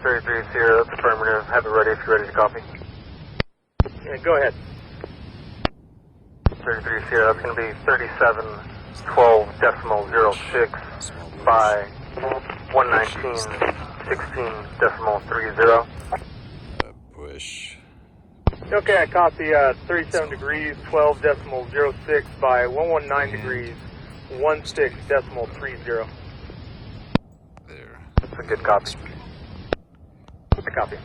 33 Sierra, that's affirmative. Have it ready if you're ready to copy. Yeah, go ahead. 33 Sierra, that's going to be 3712.06 by 119.16.30. Push. Okay, I copy 37 degrees, 12.06 by 119 degrees, 16.30. There. That's a good copy. I copy.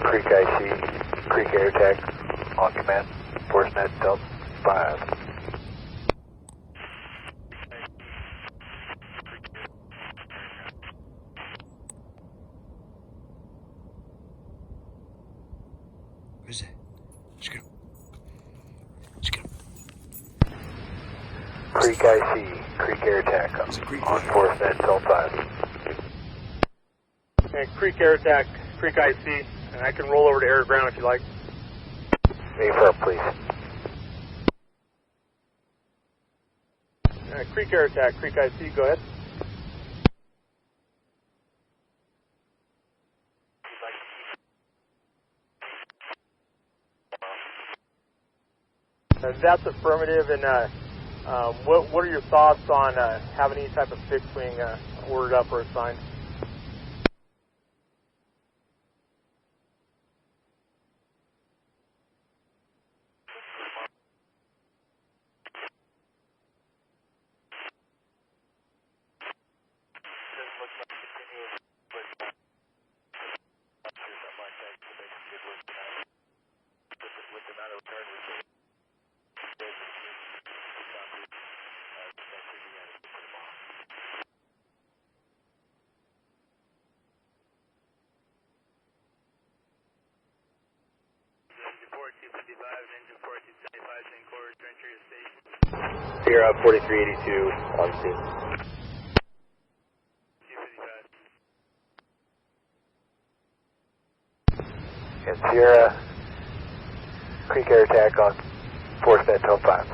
Creek IC, Creek Air Attack, on command, ForceNet Delta 5. Where's it? Let's go. Let's go. Creek IC, Creek Air Attack, on ForceNet Delta 5. Okay, Creek Air Attack, Creek IC, and I can roll over to air to ground if you like. Affirm, please. Creek Air Attack, Creek IC, go ahead. That's affirmative, and what are your thoughts on having any type of fixed wing ordered up or assigned? Engine 4255 and engine 4275 Sierra 4382 on scene. And Sierra, Creek air attack on force net tone 5.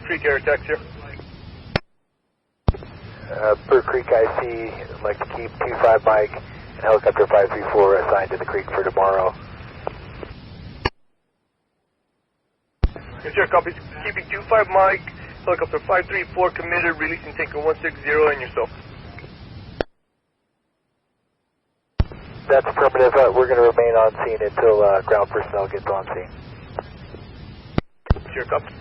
Creek air attack, Sierra. Per Creek IC, I'd like to keep 25 Mike and helicopter 534 assigned to the creek for tomorrow. Yes, sir, copies. Keeping 25 Mike, helicopter 534 committed, releasing tanker 160 and yourself. That's affirmative. We're going to remain on scene until ground personnel gets on scene. Sure, copy.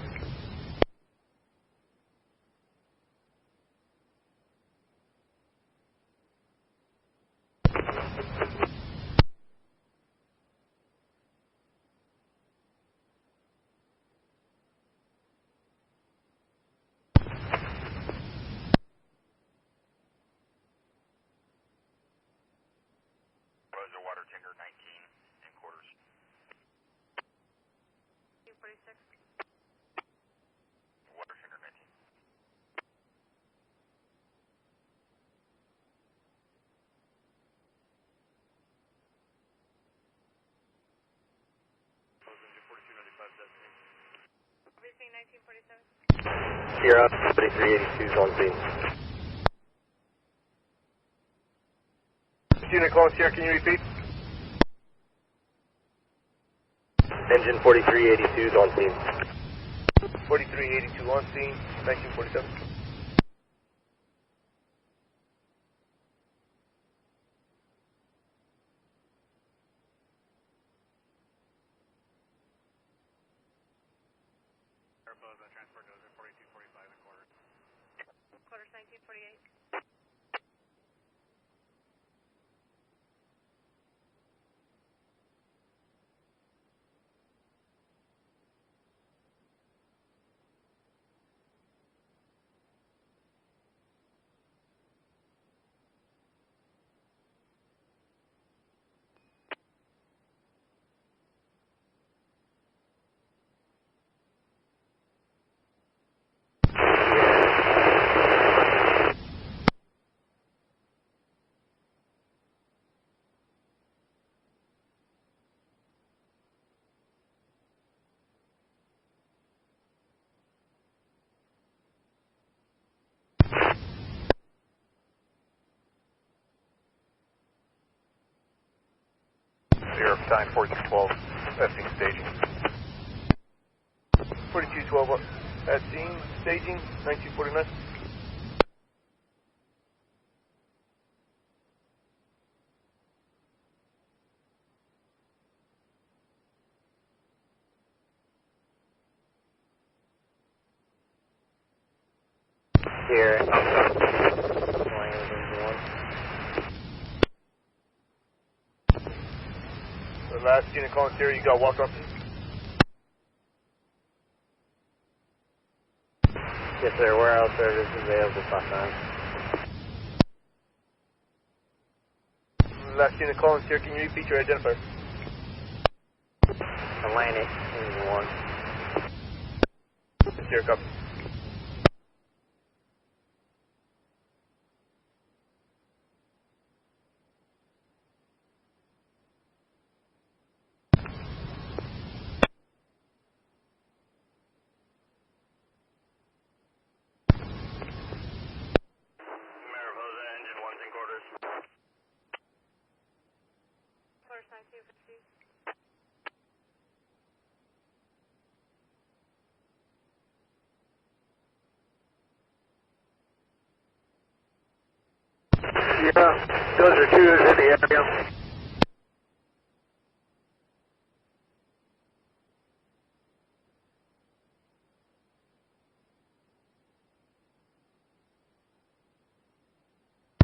Water tanker 19 in quarters. 246. Water tanker 19. Everything 1947. Sierra 4382 is on scene. Unit calling Sierra, can you repeat? Engine 4382 is on scene. 4382 on scene, 1947. Transport goes at 4245 in quarters. Quarters 1948. Sierra, time 4212, at scene staging. 4212 at scene staging, 1949. Sierra. The last unit calling Sierra, you got walk off. Yes, sir. Warehouse service available by 9. Last unit calling Sierra, can you repeat your identifier? Atlantic, engine 1. Sierra, copy. Mariposa, engine 1's in quarters. Quarters 1950. Sierra, those are two in the area.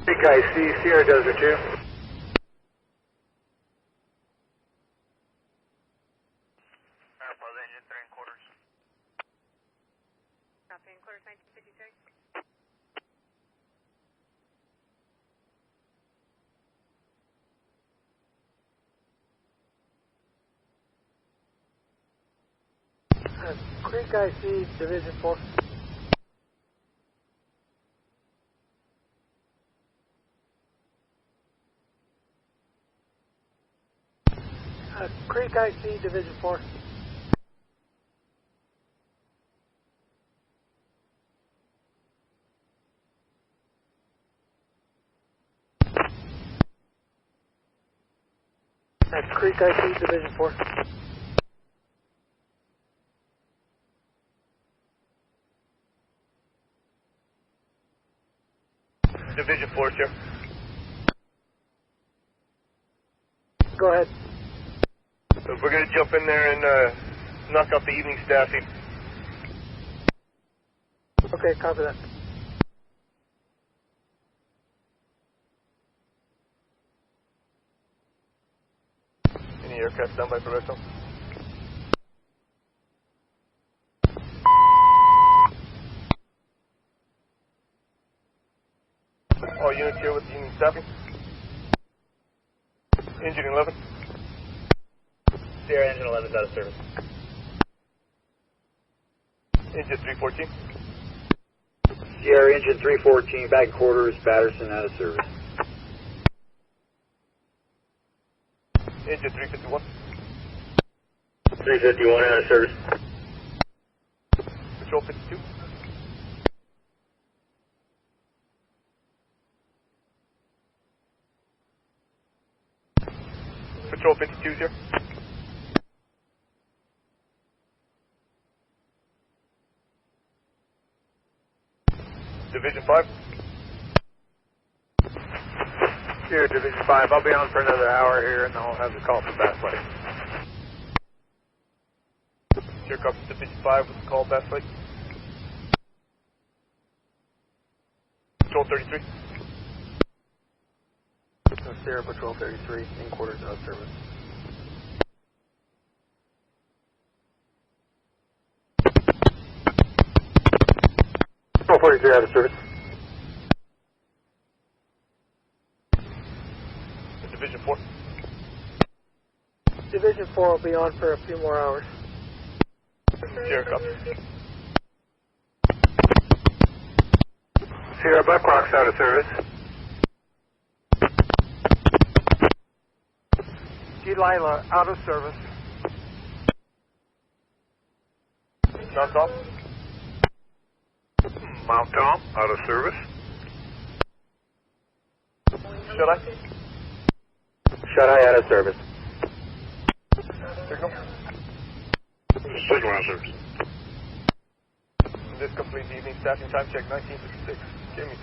Big guy, see Sierra does it too. Mariposa, engine 3 in quarters. Copy in quarters 1953. Creek IC, Division 4. Creek IC, Division 4. That's Creek IC, Division 4. Division 4, sir. Go ahead. We're going to jump in there and knock out the evening staffing. Okay, copy that. Any aircraft down by Cornelsen? All units here with the evening staffing. Engine 11. Sierra engine 11 is out of service. Engine 314. Sierra engine 314, back quarters, Patterson out of service. Engine 351. 351 out of service. Patrol 52. Patrol 52 here. Division 5. Here, Division 5. I'll be on for another hour here, and I'll have the call for Bass Lake. Here comes Division 5 with the call Bass Lake. Patrol 33. Sierra Patrol 33, in quarters out of service. Patrol 43 out of service. Division 4. Division 4 will be on for a few more hours. Sierra copy. Sierra Buckrock's out of service. Lila out of service. Mount Tom. Mount Tom out of service. Shut eye. Shut eye out of service. Signal. Signal out of service. This completes the evening staffing time check 1956. Give me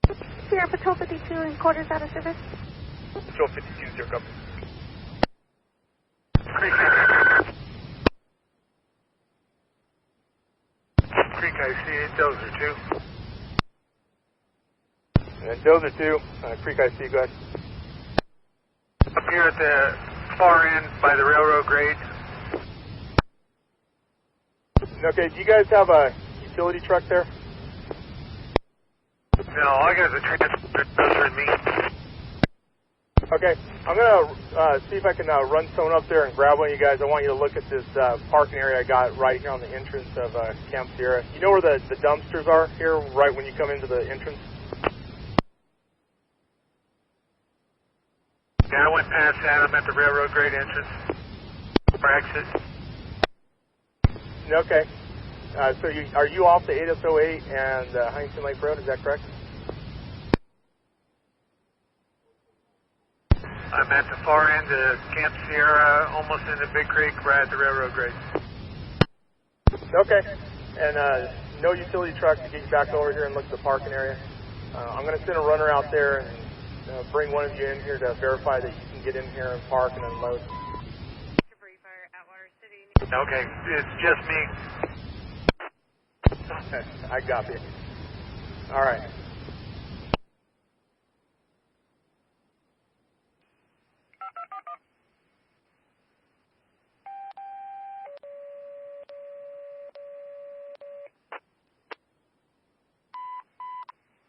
26. Sierra Patrol 52 in quarters out of service. Patrol 52 is your copy. Creek IC, Dozer 2. And Dozer 2, Creek IC, go ahead. Up here at the far end by the railroad grade. Okay, do you guys have a utility truck there? No, all I got is a transfer and me. Okay, I'm going to see if I can run someone up there and grab one of you guys. I want you to look at this parking area I got right here on the entrance of Camp Sierra. You know where the dumpsters are here, right when you come into the entrance? Yeah, I went past that. I'm at the railroad grade entrance. For exit. Okay. So are you off the 808 and Huntington Lake Road, is that correct? I'm at the far end of Camp Sierra, almost into Big Creek, right at the railroad grade. Okay. And no utility truck to get you back over here and look at the parking area. I'm going to send a runner out there and bring one of you in here to verify that you can get in here and park and unload. Okay, it's just me. I got you. All right.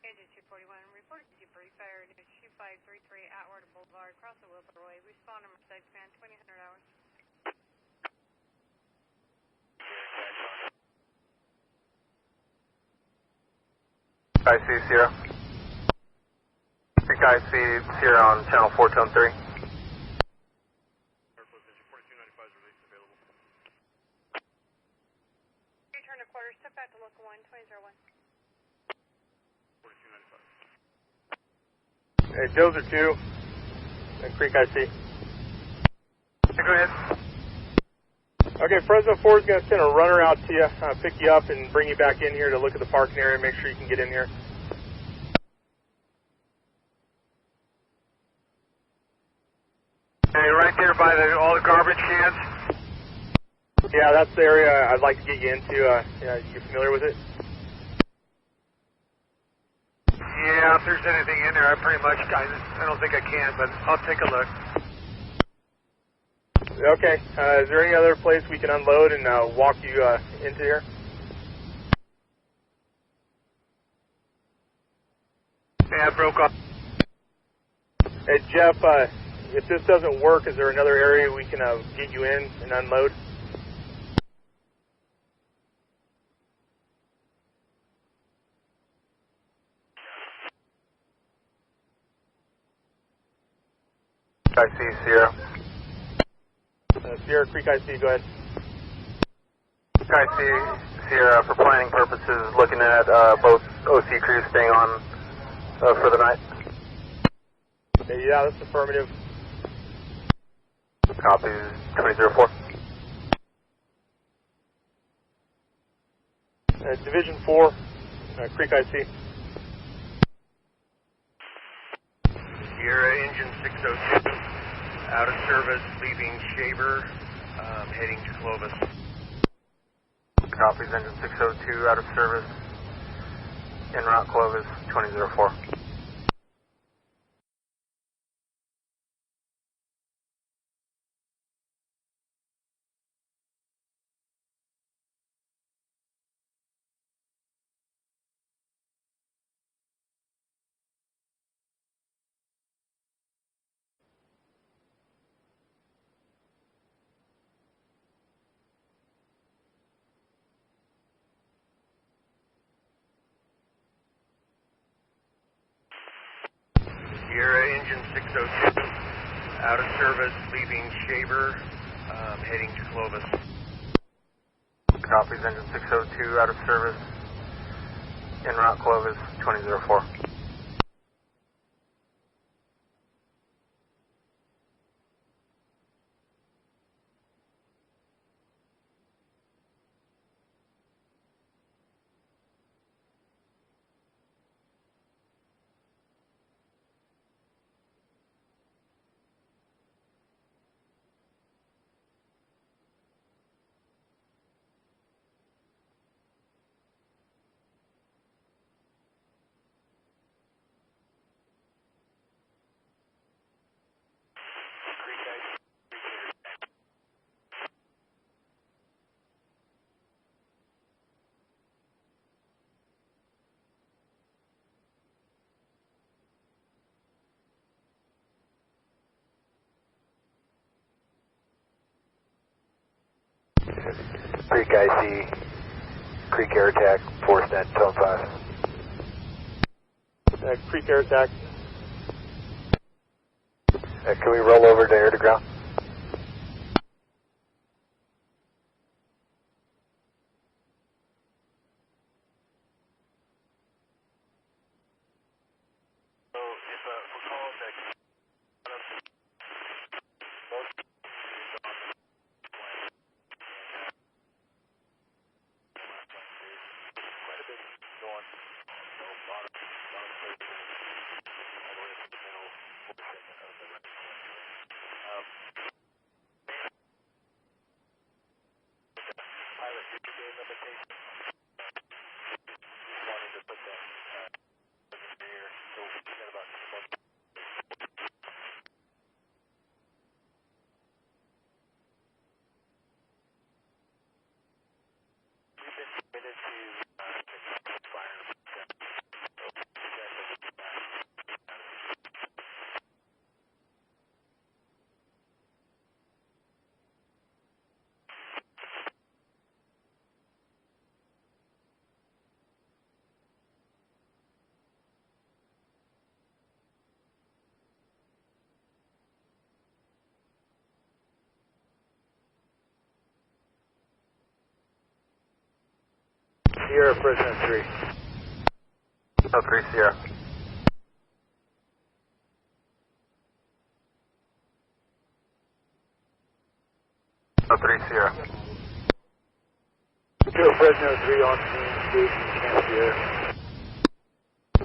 Engine 241, report to debrief fire near 2533 Atwater Boulevard, across the Wilbur Way. Respond number side span 2000 hours. IC Sierra. Creek IC Sierra on channel 4, tone 3. Return to quarters, step back to local 1, 2001. Hey, Dozer 2, and Creek IC. Go ahead. Okay, Fresno 4 is going to send a runner out to you, pick you up and bring you back in here to look at the parking area, make sure you can get in here. Hey, right there by all the garbage cans? Yeah, that's the area I'd like to get you into. You familiar with it? Yeah, if there's anything in there, I don't think I can, but I'll take a look. Okay, is there any other place we can unload and walk you into here? Yeah, I broke up. Hey, Jeff, if this doesn't work, is there another area we can get you in and unload? IC Sierra. Sierra Creek IC, go ahead. IC Sierra, for planning purposes, looking at both OC crews staying on for the night. Yeah, that's affirmative. Copy, 2004. Division 4, Creek IC. Sierra engine 602, out of service, leaving Shaver, heading to Clovis. Copies, engine 602, out of service, en route Clovis, 2004. Sierra engine 602, out of service, leaving Shaver, heading to Clovis. Copies, engine 602, out of service, en route Clovis, 2004. Creek IC, Creek Air Attack, Forcenet, tone 5. Creek Air Attack. Can we roll over to air to ground? Sierra, Fresno 3. Oh, 3 Sierra. Oh, 3 Sierra. Fresno 3 on scene, staging Camp Sierra.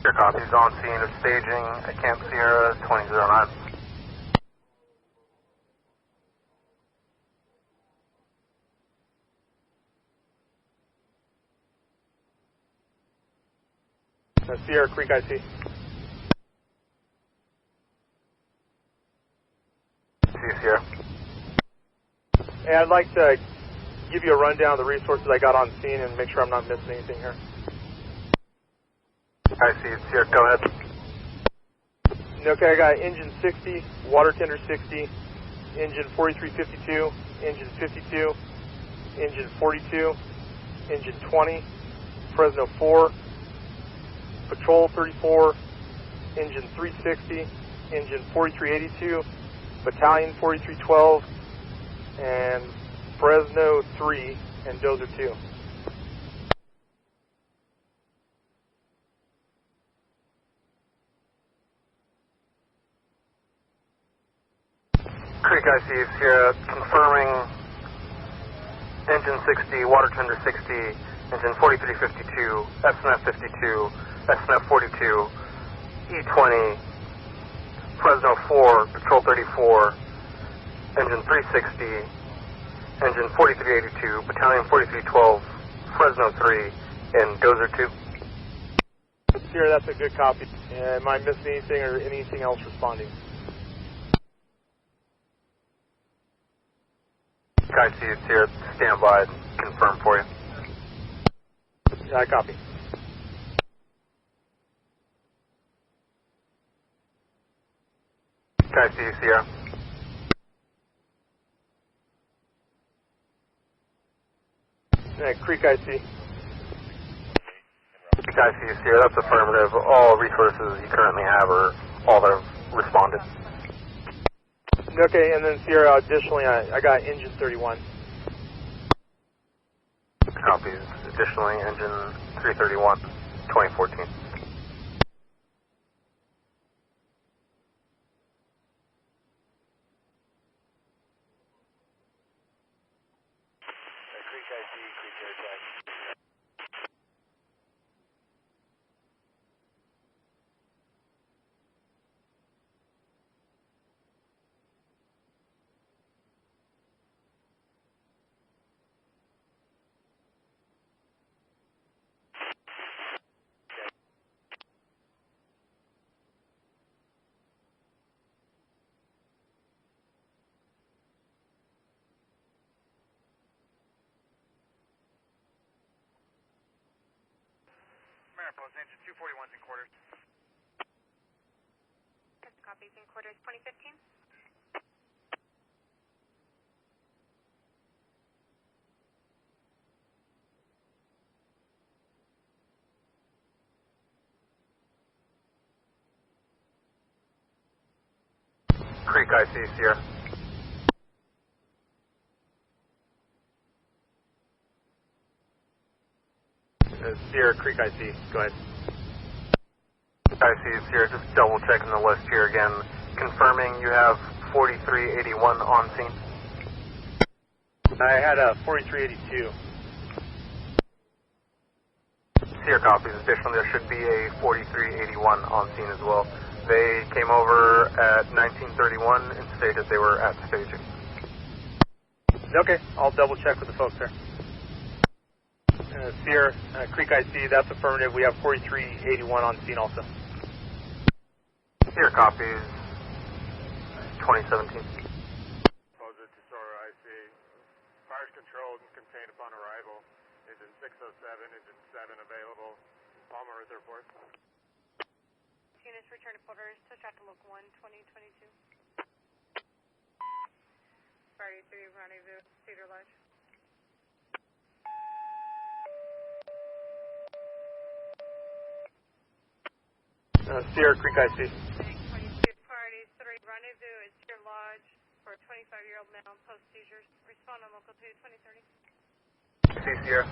Your copies on scene of staging at Camp Sierra 2009. Sierra Creek IC. See Sierra. Hey, I'd like to give you a rundown of the resources I got on scene and make sure I'm not missing anything here. I see it, Sierra. Go ahead. Okay, I got engine 60, water tender 60, engine 4352, engine 52, engine 42, engine 20, Fresno 4, patrol 34, engine 360, engine 4382, battalion 4312, and Fresno 3 and Dozer 2. Creek IC is here, confirming engine 60, water tender 60, engine 4352, SNF 52, SNF 42, E20, Fresno 4, patrol 34, engine 360, engine 4382, battalion 4312, Fresno 3, and Dozer 2. Sierra, that's a good copy. Am I missing anything or anything else responding? I see it's here. Stand by and confirm for you. Yeah, I copy. I see you, Sierra. Creek IC. Creek IC is here. That's affirmative. All resources you currently have are all that have responded. Okay, and then Sierra, additionally, I got engine 31. Copies. Additionally, engine 331, 2014. Creek IC, Creek Air Tag. Mariposa, engine 241's in quarters. Copies in quarters 2015. Creek IC, Sierra. Sierra Creek IC, go ahead. I see it's here. Just double checking the list here again. Confirming you have 4381 on scene. I had a 4382. Sierra copies. Additionally, there should be a 4381 on scene as well. They came over at 1931 and stated they were at staging. Okay, I'll double check with the folks there. Sierra Creek IC, that's affirmative. We have 4381 on scene also. Sierra copies. 2017. Posa to Sora IC. Fire's controlled and contained upon arrival. Engine 607, engine 7 available. Palmer with report. Units return to quarters. Switch out to Loc 1, 2022. Friday 3, rendezvous, Cedar Lodge. Sierra Creek IC. 22, Party 3, rendezvous at Cedar Lodge for a 25-year-old male post seizures. Respond on local 2, 2030. See Sierra.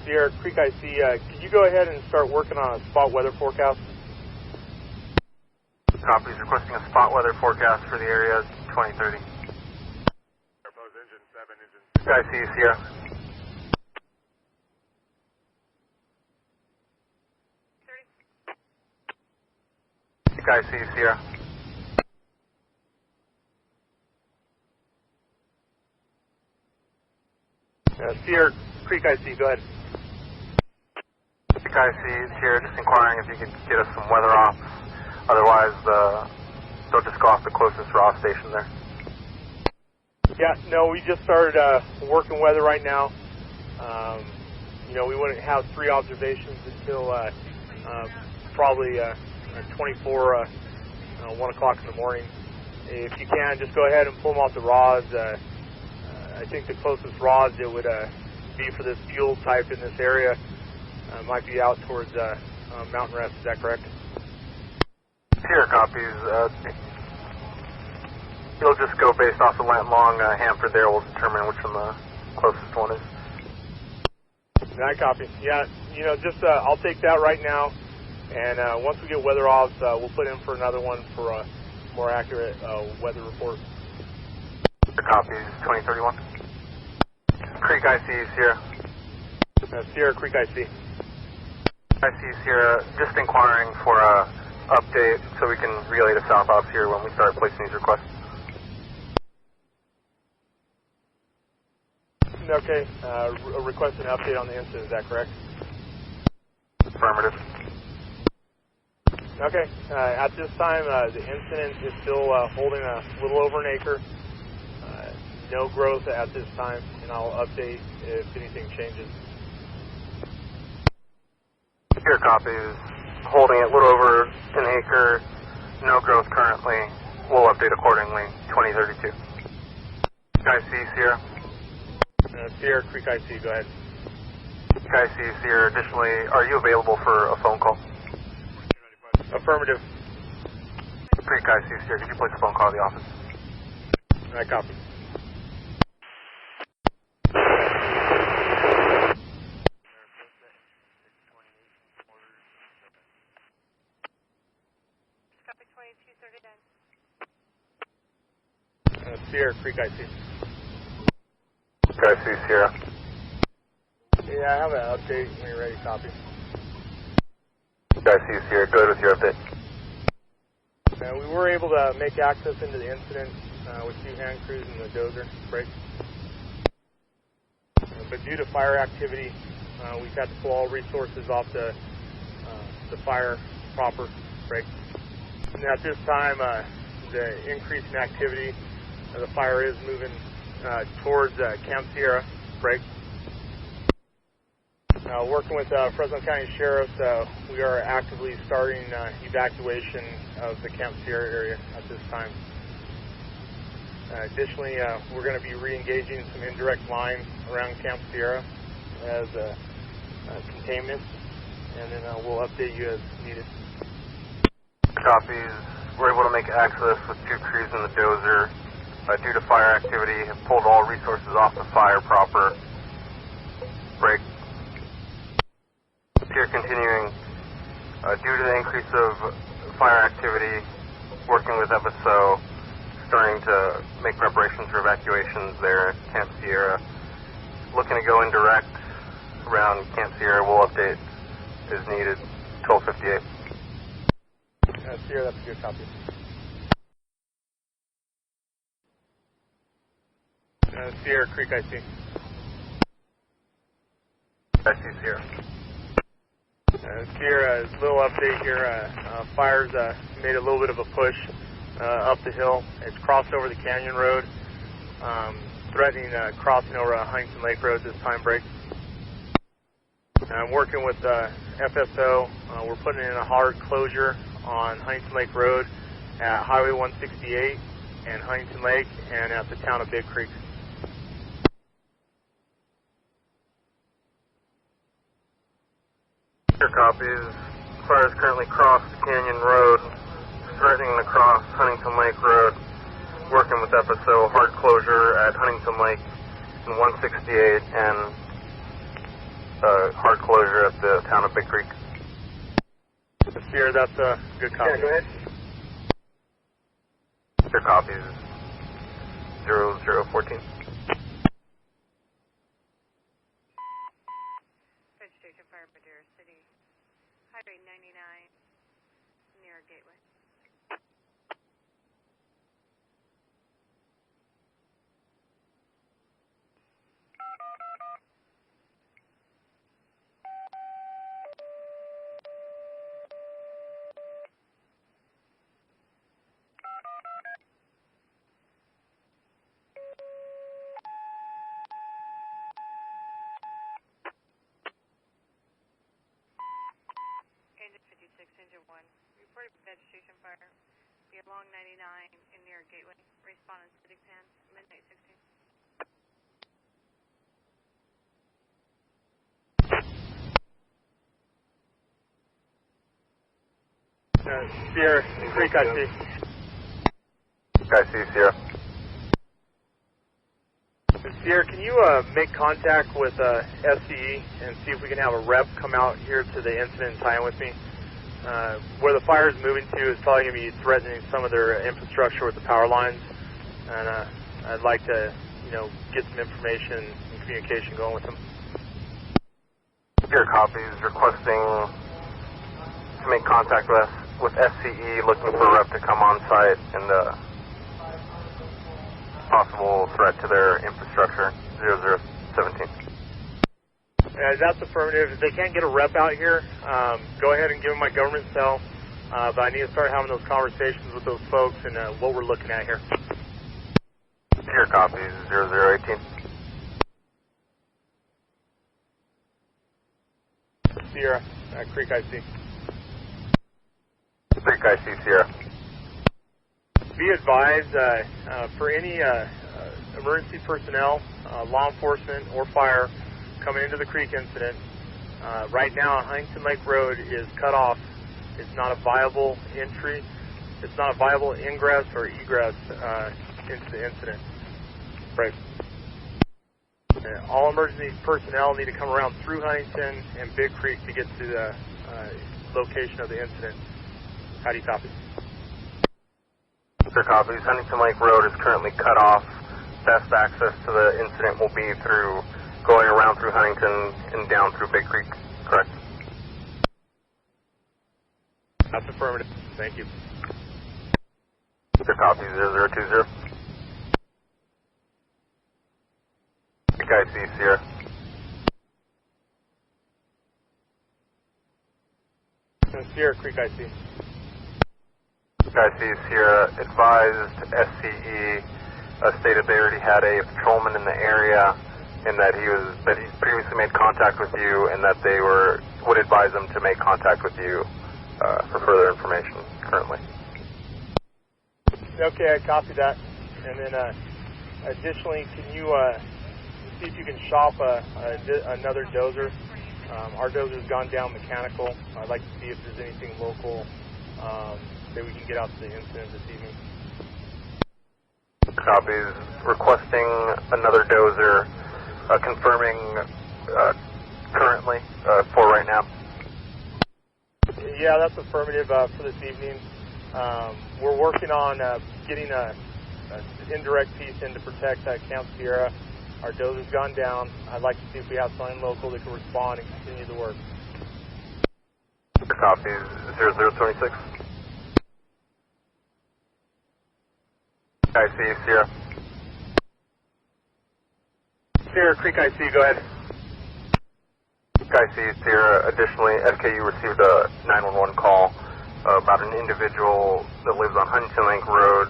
Sierra Creek IC, could you go ahead and start working on a spot weather forecast? Copies, requesting a spot weather forecast for the area 2030. Airpost engine 7, engine 6. Guy C, Sierra. Guy C, Sierra. Sierra Creek IC, go ahead. Guy C is here, just inquiring if you could get us some weather ops. Otherwise, they'll just go off the closest RAW station there. Yeah, no, we just started working weather right now. You know, we wouldn't have 3 observations until probably 24, 1 o'clock in the morning. If you can, just go ahead and pull them off the RAWs. I think the closest RAWs it would be for this fuel type in this area might be out towards Mountain Rest. Is that correct? Here, copies. You'll just go based off the Long Hanford there. We'll determine which one the closest one is. I copy. Yeah, you know, just I'll take that right now, and once we get weather off, we'll put in for another one for a more accurate weather report. Copies 2031. Creek IC, Sierra. Sierra Creek IC. IC, Sierra. Just inquiring for a update so we can relay to South Ops here when we start placing these requests. Okay, request an update on the incident, is that correct? Affirmative. Okay, at this time, the incident is still holding a little over an acre. No growth at this time, and I'll update if anything changes. Here, copies. Holding it a little over an acre. No growth currently. We'll update accordingly. 2032. Guy C, Sierra. Sierra Creek IC, go ahead. Guy C, Sierra. Additionally, are you available for a phone call? Affirmative. Creek IC, Sierra. Could you place a phone call to the office? I copy. Sierra Creek IC. Guy C, Sierra. Yeah, I have an update when you're ready to copy. Guy C, Sierra. Good with your update. We were able to make access into the incident with 2 hand crews and the dozer brake. But due to fire activity, we've had to pull all resources off the fire proper brake. And at this time, the increase in activity, the fire is moving towards Camp Sierra brake. Working with Fresno County Sheriff's, we are actively starting evacuation of the Camp Sierra area at this time. Additionally, we're going to be re-engaging some indirect line around Camp Sierra as containment, and then we'll update you as needed. Copies. We're able to make access with 2 crews in the dozer. Due to fire activity, have pulled all resources off the fire proper. Break. Here continuing. Due to the increase of fire activity, working with FSO, starting to make preparations for evacuations there at Camp Sierra. Looking to go indirect around Camp Sierra. We'll update as needed. 1258. Sierra, that's a good copy. Sierra Creek IC. IC Sierra. Sierra, a little update here. Fire's made a little bit of a push up the hill. It's crossed over the canyon road, threatening crossing over Huntington Lake Road this time break. I'm working with FSO. We're putting in a hard closure on Huntington Lake Road at Highway 168 and Huntington Lake and at the town of Big Creek. Your copies. Fire is currently crossed Canyon Road, threatening to cross Huntington Lake Road. Working with FSO, hard closure at Huntington Lake and 168 and hard closure at the town of Big Creek. Sierra, that's a good copy. Yeah, go ahead. Your copies 0014. Vegetation fire, Madera City, Highway 99, near Gateway. Engine 56, Engine 1. Reported vegetation fire. Be along 99 and near Gateway. Respond in City Pan, midnight 16. Sierra, Creek, I see. I see, Sierra. Sierra, can you make contact with SCE and see if we can have a rep come out here to the incident and tie in with me? Where the fire is moving to is probably going to be threatening some of their infrastructure with the power lines, and I'd like to, get some information and communication going with them. Your copies requesting to make contact with SCE, looking for a rep to come on site and possible threat to their infrastructure, 0017. That's affirmative. If they can't get a rep out here, go ahead and give them my government cell, but I need to start having those conversations with those folks and what we're looking at here. Your copies, 0018. Sierra, Creek IC. Creek IC, Sierra. Be advised, for any emergency personnel, law enforcement, or fire coming into the creek incident, right now Huntington Lake Road is cut off. It's not a viable entry. It's not a viable ingress or egress into the incident. Right. All emergency personnel need to come around through Huntington and Big Creek to get to the location of the incident. How do you copy? Sir, copies. Huntington Lake Road is currently cut off. Best access to the incident will be through going around through Huntington and down through Big Creek. Correct. That's affirmative. Thank you. Sir, copies. 0020. IC, Sierra. Sierra, Creek IC. IC, Sierra advised SCE, stated they already had a patrolman in the area, and that he previously made contact with you, and that they would advise them to make contact with you for further information currently. Okay, I copy that. And then additionally, can you see if you can shop another dozer? Our dozer's gone down mechanical. I'd like to see if there's anything local that we can get out to the incident this evening. Copies. Requesting another dozer, confirming currently for right now. Yeah, that's affirmative for this evening. We're working on getting an indirect piece in to protect Camp Sierra. Our dozer's gone down. I'd like to see if we have something local that can respond and continue the work. Copies. 0026. IC, Sierra. Sierra, Creek IC, go ahead. IC, Sierra. Additionally, SKU received a 911 call about an individual that lives on Huntington Lake Road.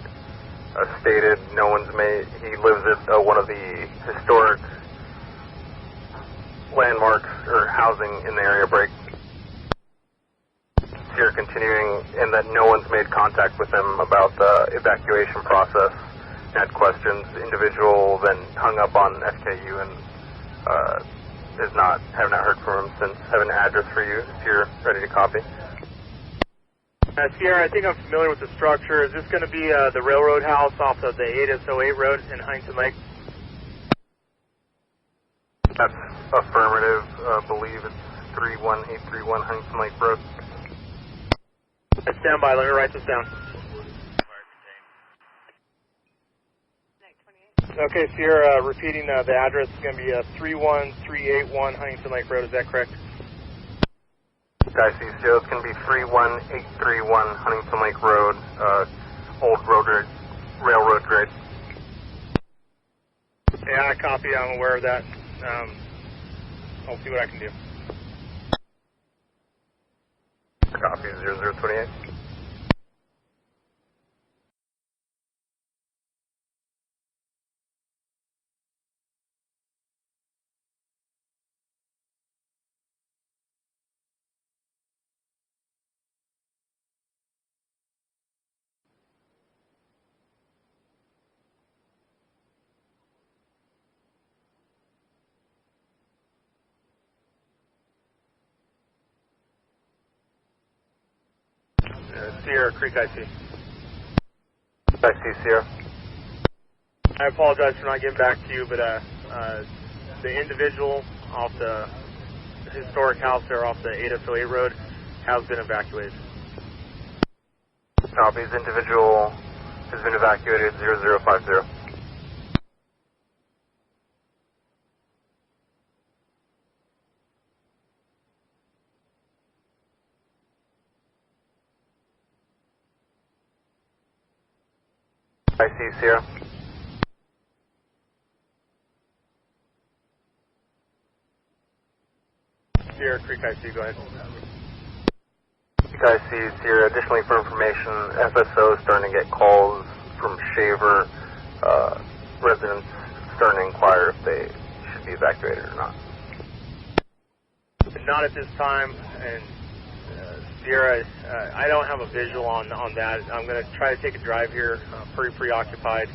Stated he lives at one of the historic landmarks or housing in the area break. Here continuing, and that no one's made contact with him about the evacuation process. Had questions. The individual then hung up on SKU and have not heard from him since. Have an address for you if you're ready to copy. Sierra, I think I'm familiar with the structure. Is this going to be the railroad house off of the 8S08 road in Huntington Lake? That's affirmative. Believe it's 31831 Huntington Lake Road. Stand by. Let me write this down. Okay, Sierra, repeating the address is going to be 31381 Huntington Lake Road. Is that correct? Guy CCO, it's going to be 31831 Huntington Lake Road, old railroad grade. Yeah, I copy. I'm aware of that. I'll see what I can do. Copy 0028. Sierra Creek IC. I see, Sierra. I apologize for not getting back to you, but the individual off the historic house there off the 808 road has been evacuated. Copies. Individual has been evacuated 0050. I see, Sierra. Sierra Creek IC, go ahead. Creek IC, Sierra. Additionally, for information, FSO is starting to get calls from Shaver. Residents starting to inquire if they should be evacuated or not. Not at this time, and Sierra, I don't have a visual on that. I'm going to try to take a drive here, pretty preoccupied.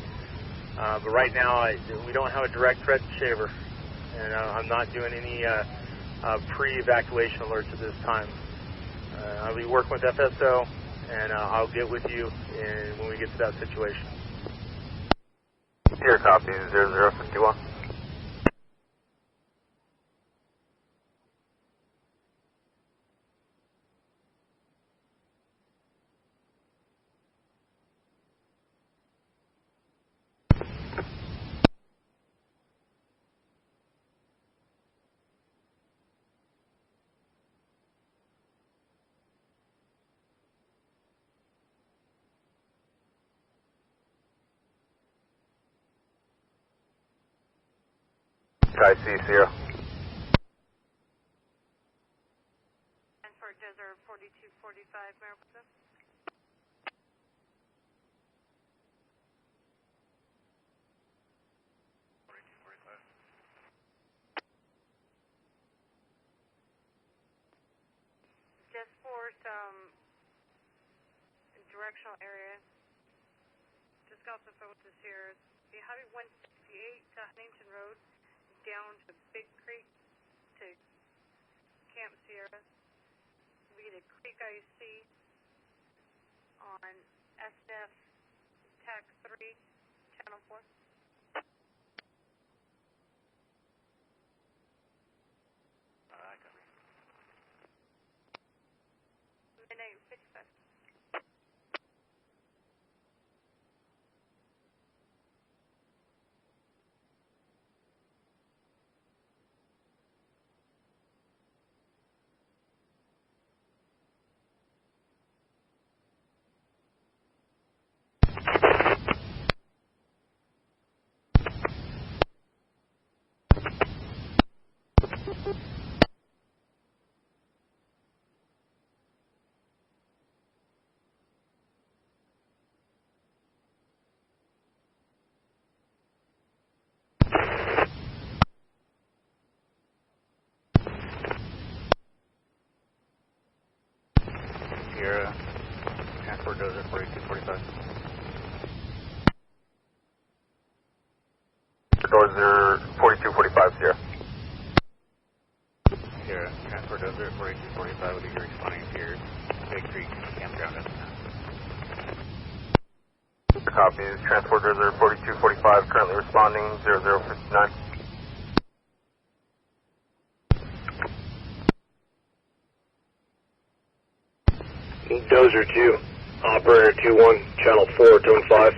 But right now, we don't have a direct threat to Shaver, and I'm not doing any pre-evacuation alerts at this time. I'll be working with FSO, and I'll get with you when we get to that situation. Sierra, copy 0051. I see, Sierra. And for Desert 4245, Mariposa. Just for some directional area, just got some photos here. The Highway 168 to Huntington Road, down to Big Creek to Camp Sierra. We get a Creek IC on SF TAC 3, Channel 4. Midnight 55. Sierra, transport dozer 4245. Dozer 4245, Sierra. Sierra, transport dozer 4245 will be responding to your Big Creek campground. Copies. Transport dozer 4245 currently responding 0059. Dozer 2, operator 2-1, channel 4, tone 5.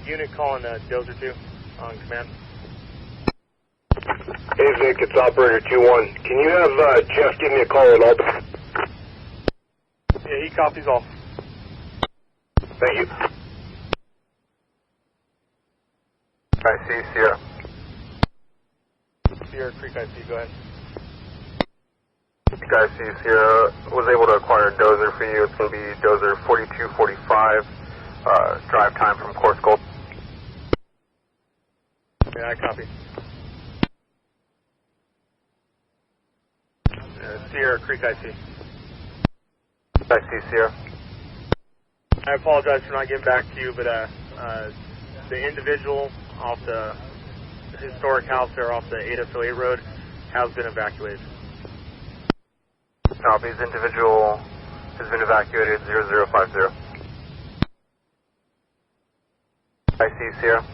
Unit calling Dozer 2 on command. Hey Vic, it's operator 2-1. Can you have Jeff give me a call at all? Yeah, he copies all. Thank you. IC Sierra. Sierra Creek IC, go ahead. IC Sierra was able to acquire a dozer for you. It's going to be dozer 4245, drive time from Course Gold. Yeah, I copy. Sierra Creek IC. IC Sierra. I apologize for not getting back to you, but the individual off the historic house there off the 808 road has been evacuated. Copies. Individual has been evacuated 0050. IC Sierra.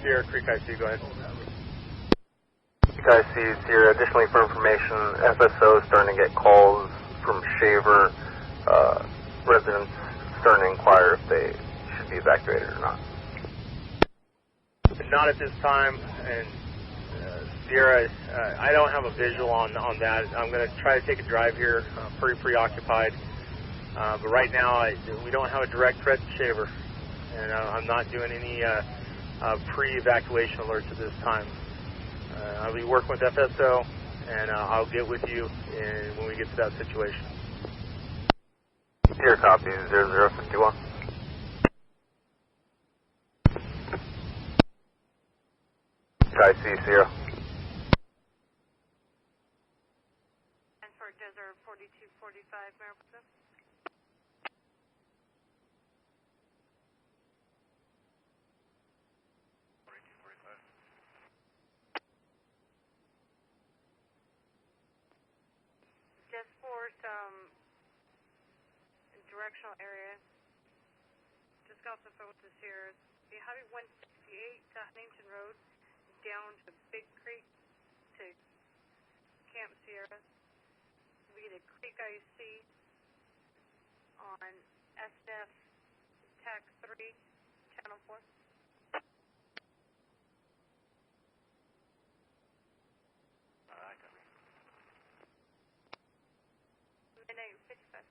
Sierra Creek IC, go ahead. IC Sierra. Additionally, for information, FSO is starting to get calls from Shaver residents starting to inquire if they should be evacuated or not. Not at this time, and Sierra, I don't have a visual on that. I'm going to try to take a drive here, pretty preoccupied. But right now, we don't have a direct threat to Shaver, and I'm not doing any pre-evacuation alerts at this time. I'll be working with FSO, and I'll get with you when we get to that situation. Sierra copies 0051. IC Sierra. And for Desert 4245, Mariposa. Just for some directional area, just got the phone to Sierra. The Highway 168 to Huntington Road, down to Big Creek to Camp Sierra. We get a Creek IC on SF TAC 3, Channel 4. Midnight 55.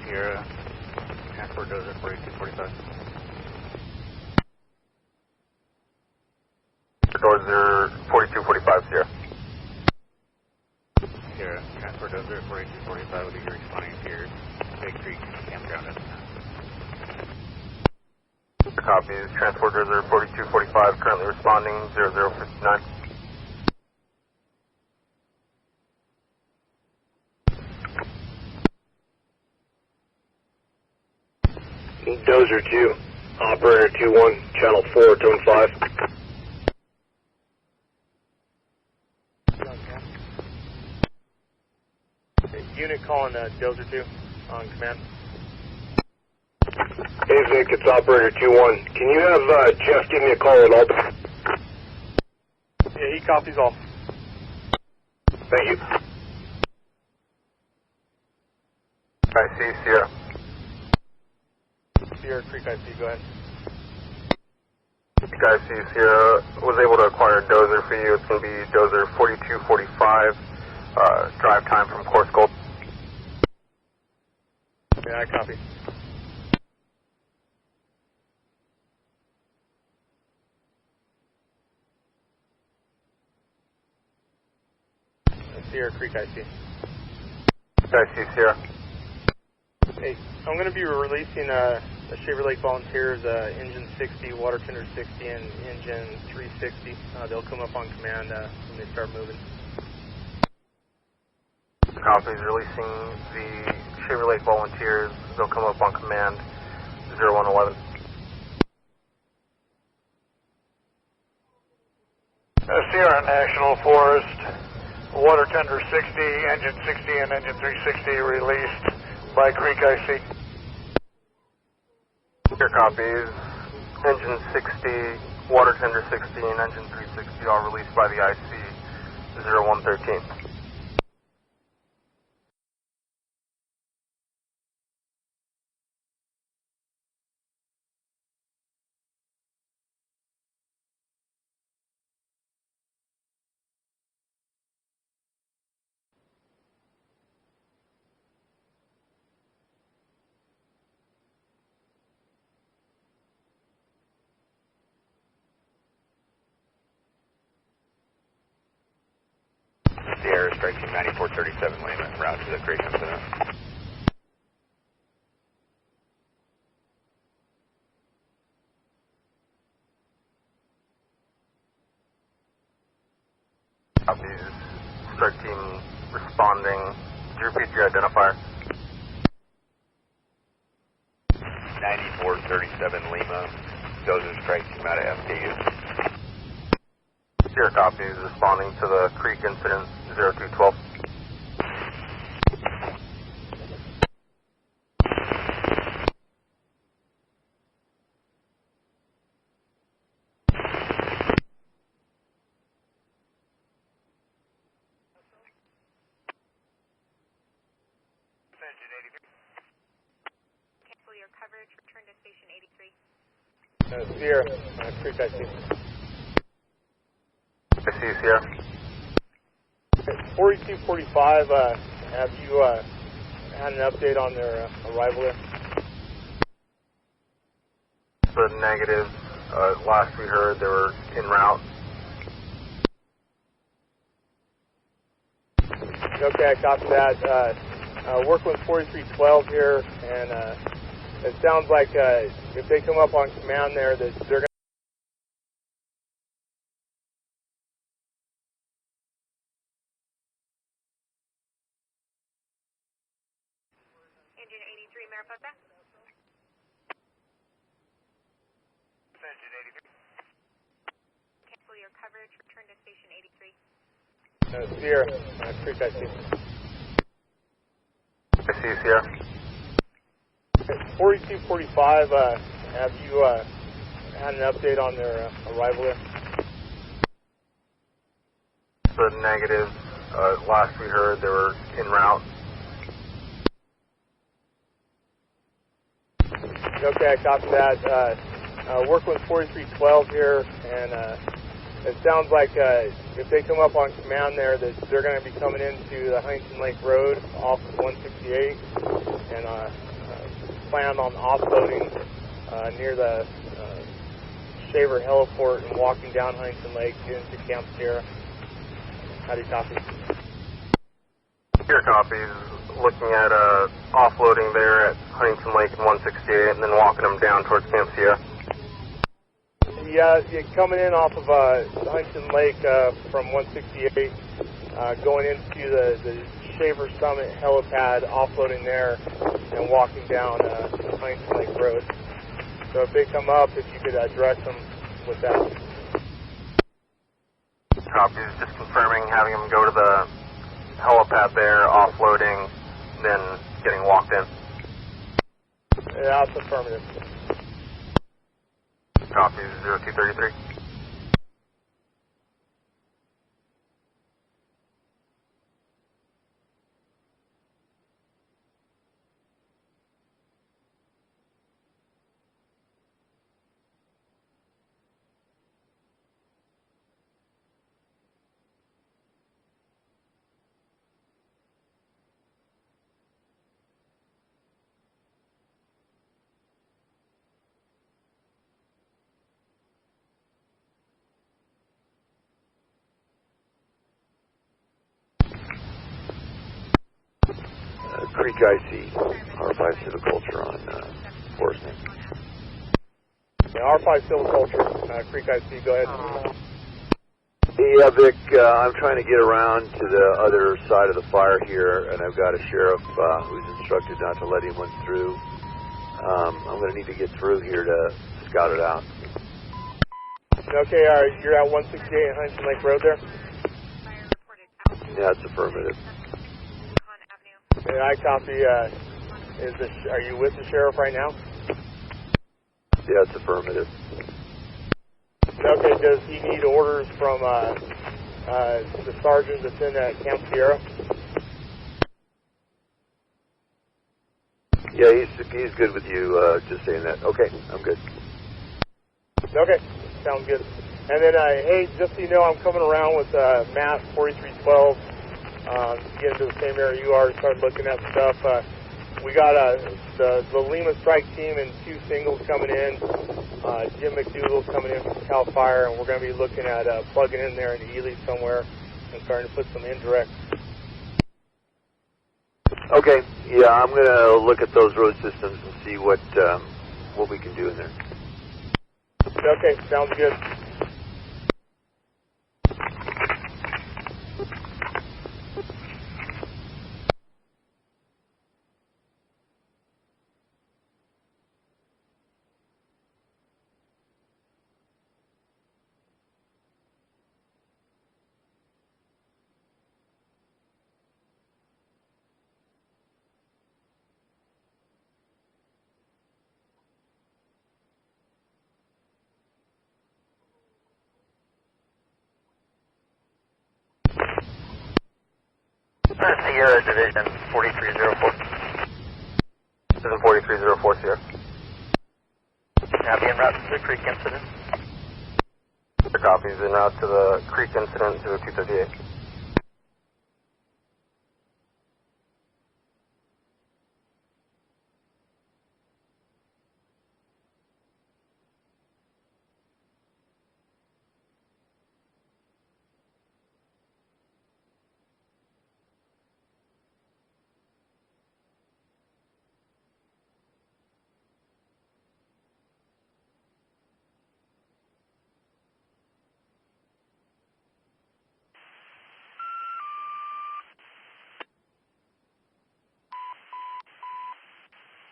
Sierra, transport dozer 4245. Dozer 4245 Sierra. Sierra, transport dozer 4245 will be responding to your Big Creek campground estimate. Copies. Transport dozer 4245 currently responding 0059. Dozer 2, operator 2-1, channel 4, tone 5. Unit calling Dozer 2 on command. Hey Vic, it's operator 2-1. Can you have Jeff give me a call at all? Yeah, he copies all. Thank you. IC Sierra. Sierra Creek IC, go ahead. Guys, Sierra was able to acquire a dozer for you. It's going to be dozer 4245, drive time from Course Gold. Yeah, I copy. Sierra Creek, I see. Guys, Sierra. Hey, I'm going to be releasing a Shaver Lake Volunteers engine 60, water tender 60, and engine 360. They'll come up on command when they start moving. Copies, releasing the Shaver Lake Volunteers. They'll come up on command 0111. Sierra National Forest, water tender 60, engine 60, and engine 360 released by Creek IC. Here copies, engine 60, water tender 60, and engine 360 all released by the IC 0113. Sierra, strike team 9437 Lehman, route to the creek incident. Copies, strike team responding. Could you repeat your identifier? 9437 Lima, dozer strike team out of FDU. Sierra copies, responding to the creek incident 0212. Cancel your coverage, return to station 83. Sierra, Creek IC. I see you, Sierra. 4245, have you had an update on their arrival there? The negative. Last we heard, they were en route. Okay, I copy that. Working with 4312 here, and it sounds like if they come up on command there, that they're going Engine 83, Mariposa. Engine 83. Cancel your coverage, return to station 83. Sierra, Creek IC. I see you, Sierra. 4245, have you had an update on their arrival there? The negative. Last we heard, they were en route. Okay, I copy that. Working with 4312 here, and it sounds like if they come up on command there, that they're going to be coming into the Huntington Lake Road off of 168, and plan on offloading near the Shaver Heliport and walking down Huntington Lake into Camp Sierra. How do you copy? Here copies, looking at offloading there at Huntington Lake and 168 and then walking them down towards Camp Sierra. Yeah, you're coming in off of Huntington Lake from 168, going into the Shaver Summit helipad, offloading there and walking down Huntington Lake Road. So if they come up, if you could address them with that. Copies, just confirming, having them go to the helipad there, offloading, then getting walked in. Yeah, that's affirmative. Copies, 0233. Creek IC, R5 Silviculture on Forest Name. Yeah, R5 Silviculture, Creek IC, go ahead. Yeah, Vic, I'm trying to get around to the other side of the fire here, and I've got a sheriff who's instructed not to let anyone through. I'm going to need to get through here to scout it out. Okay, you're at 168 Huntington Lake Road there? Yeah, it's affirmative. And I copy, are you with the sheriff right now? Yeah, it's affirmative. Okay, does he need orders from the sergeant that's in Camp Sierra? Yeah, he's good with you just saying that. Okay, I'm good. Okay, sounds good. And then, hey, just so you know, I'm coming around with Matt 4312, get into the same area you are, start looking at stuff. We got the Lima strike team and 2 singles coming in. Jim McDougall's coming in from Campfire, and we're going to be looking at plugging in there in Ely somewhere and starting to put some indirects. Okay, yeah, I'm going to look at those road systems and see what we can do in there. Okay, sounds good. Sierra Division 4304. This is 4304 Sierra. Happy en route to the Creek incident. The copies en route to the Creek incident to 258.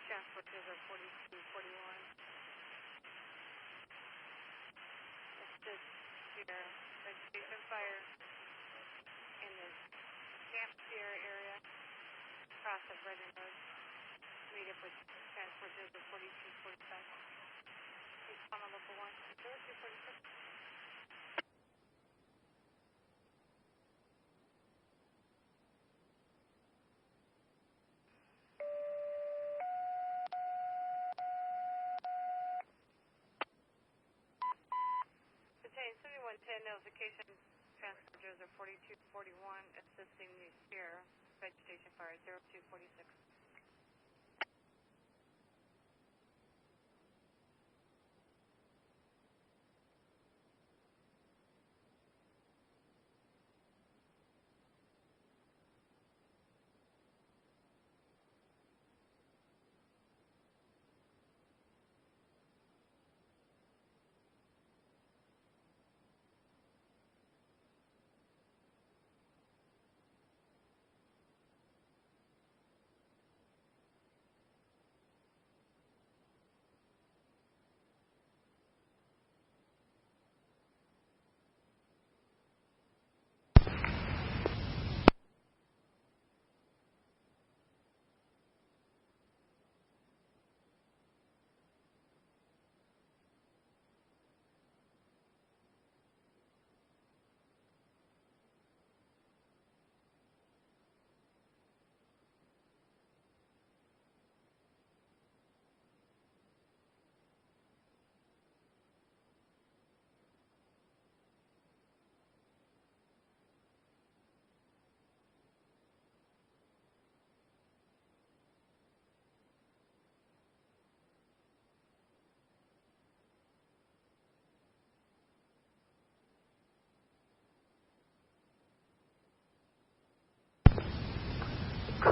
Transporters are 4241. It's just here, vegetation fire in the Camp Sierra area, across the Redden Road. Meet up with transporters of 4245. He's on a local 1, 0246. Contain 7110 notification. Transporters are 4241 assisting the Sierra vegetation fire 0246.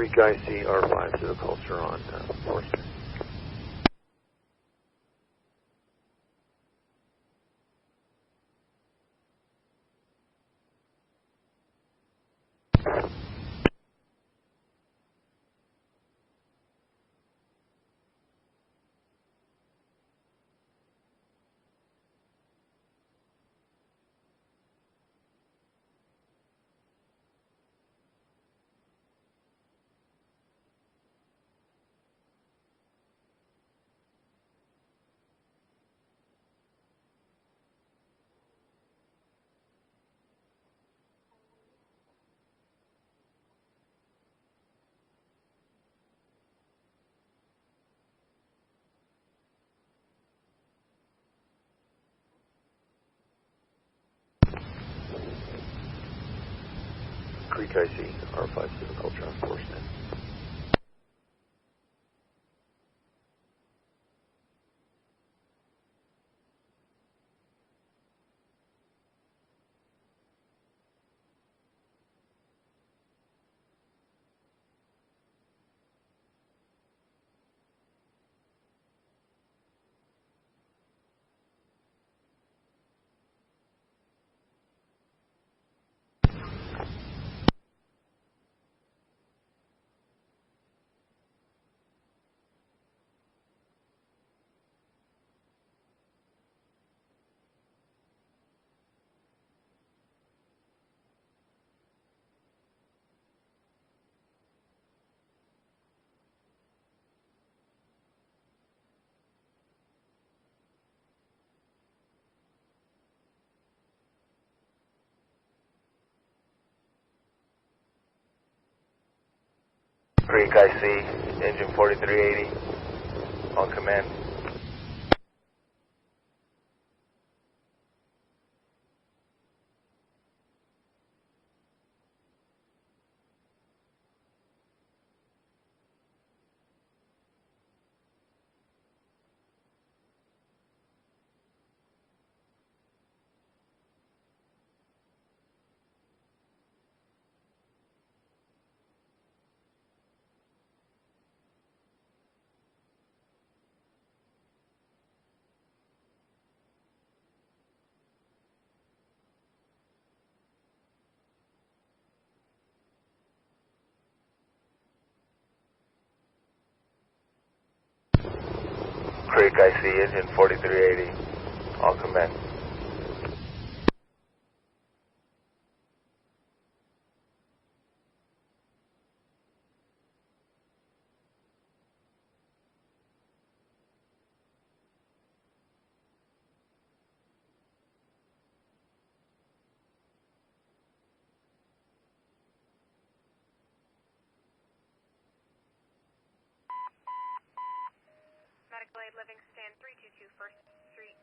Creek IC R5 to the culture on enforcement. Creek IC R5 to the culture on enforcement. Creek IC, engine 4380, on command. Creek IC, engine 4380, on command. Medical aid Livingston 322 First Street.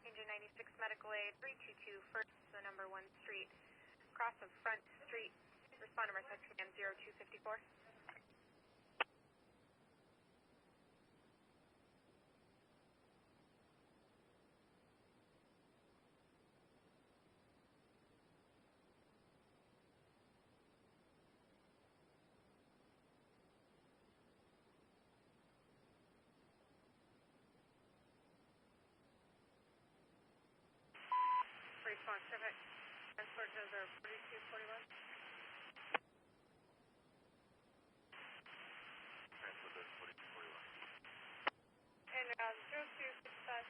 Engine 96 Medical aid 322 First, the number 1 Street. Cross of Front Street. Respond to Merced Command 0254. Response, perfect. Transport to the 4241. And 0265.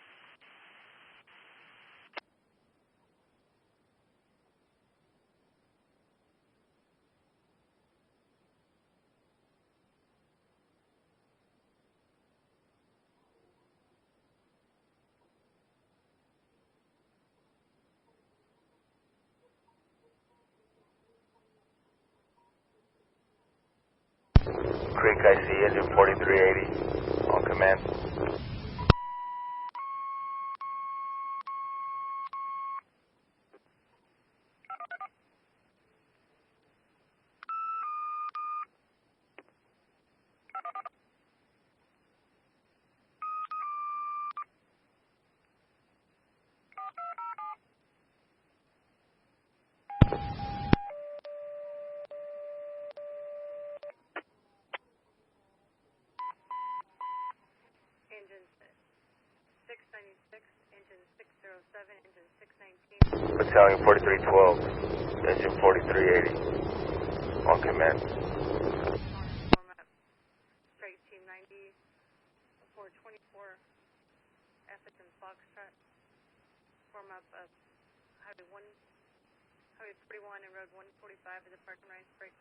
Creek IC, engine 4380, on command. 619. Battalion 4312, engine 4380, on command. Form up. Strike Team 90, 424, Effingham Foxtrot. Form up of Highway 41 and Road 145 at the parking range break.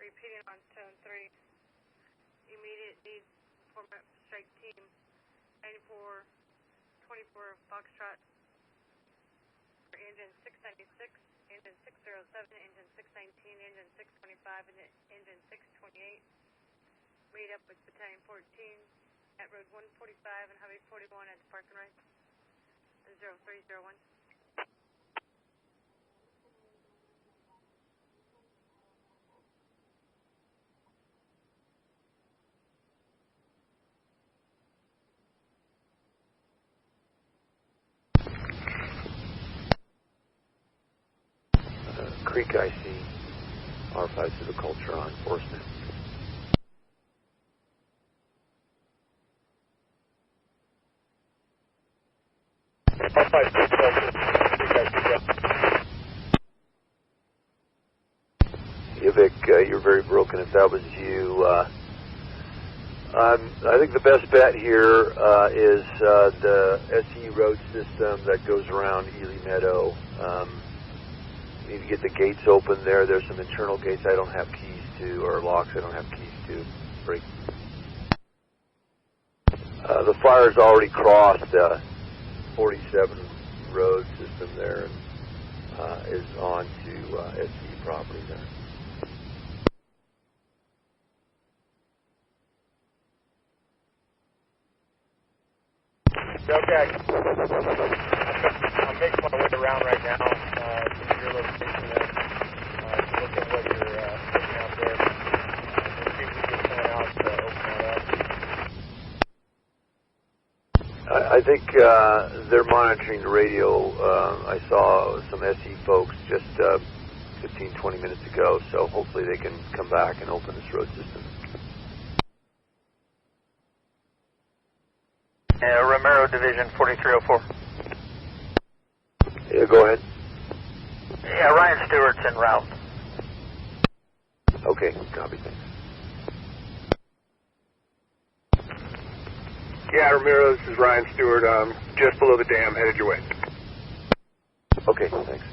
Repeating on tone 3. Immediate needs form up strike team 9424 Foxtrot for engine 696, engine 607, engine 619, engine 625, and engine 628. Meet up with Battalion 14 at Road 145 and Highway 41 at the parking range. 0301. Creek IC, R5 to the culture on enforcement. Yeah, Vic, you're very broken if that was you. I think the best bet here is the SE road system that goes around Ely Meadow. Need to get the gates open there. There's some internal gates I don't have keys to, or locks I don't have keys to break. The fire's already crossed 47 road system there and is on to SE property there. Okay. I'm making my way around right now to your location there. To look at what you're looking out there. We'll see if we can get someone out to open that up. I think they're monitoring the radio. I saw some SE folks just 15, 20 minutes ago, so hopefully they can come back and open this road system. Romero Division 4304. Yeah, go ahead. Yeah, Ryan Stewart's en route. Okay, copy. Thanks. Yeah, Ramiro, this is Ryan Stewart. Just below the dam, headed your way. Okay, thanks.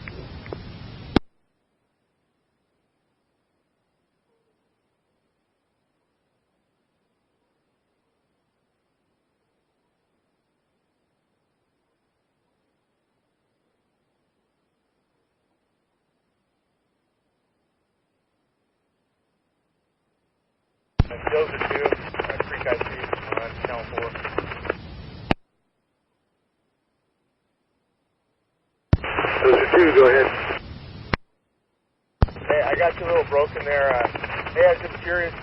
Those are two. Creek IC on Channel 4. Those are two, go ahead. Hey, I got you a little broken there. Hey, I was just curious,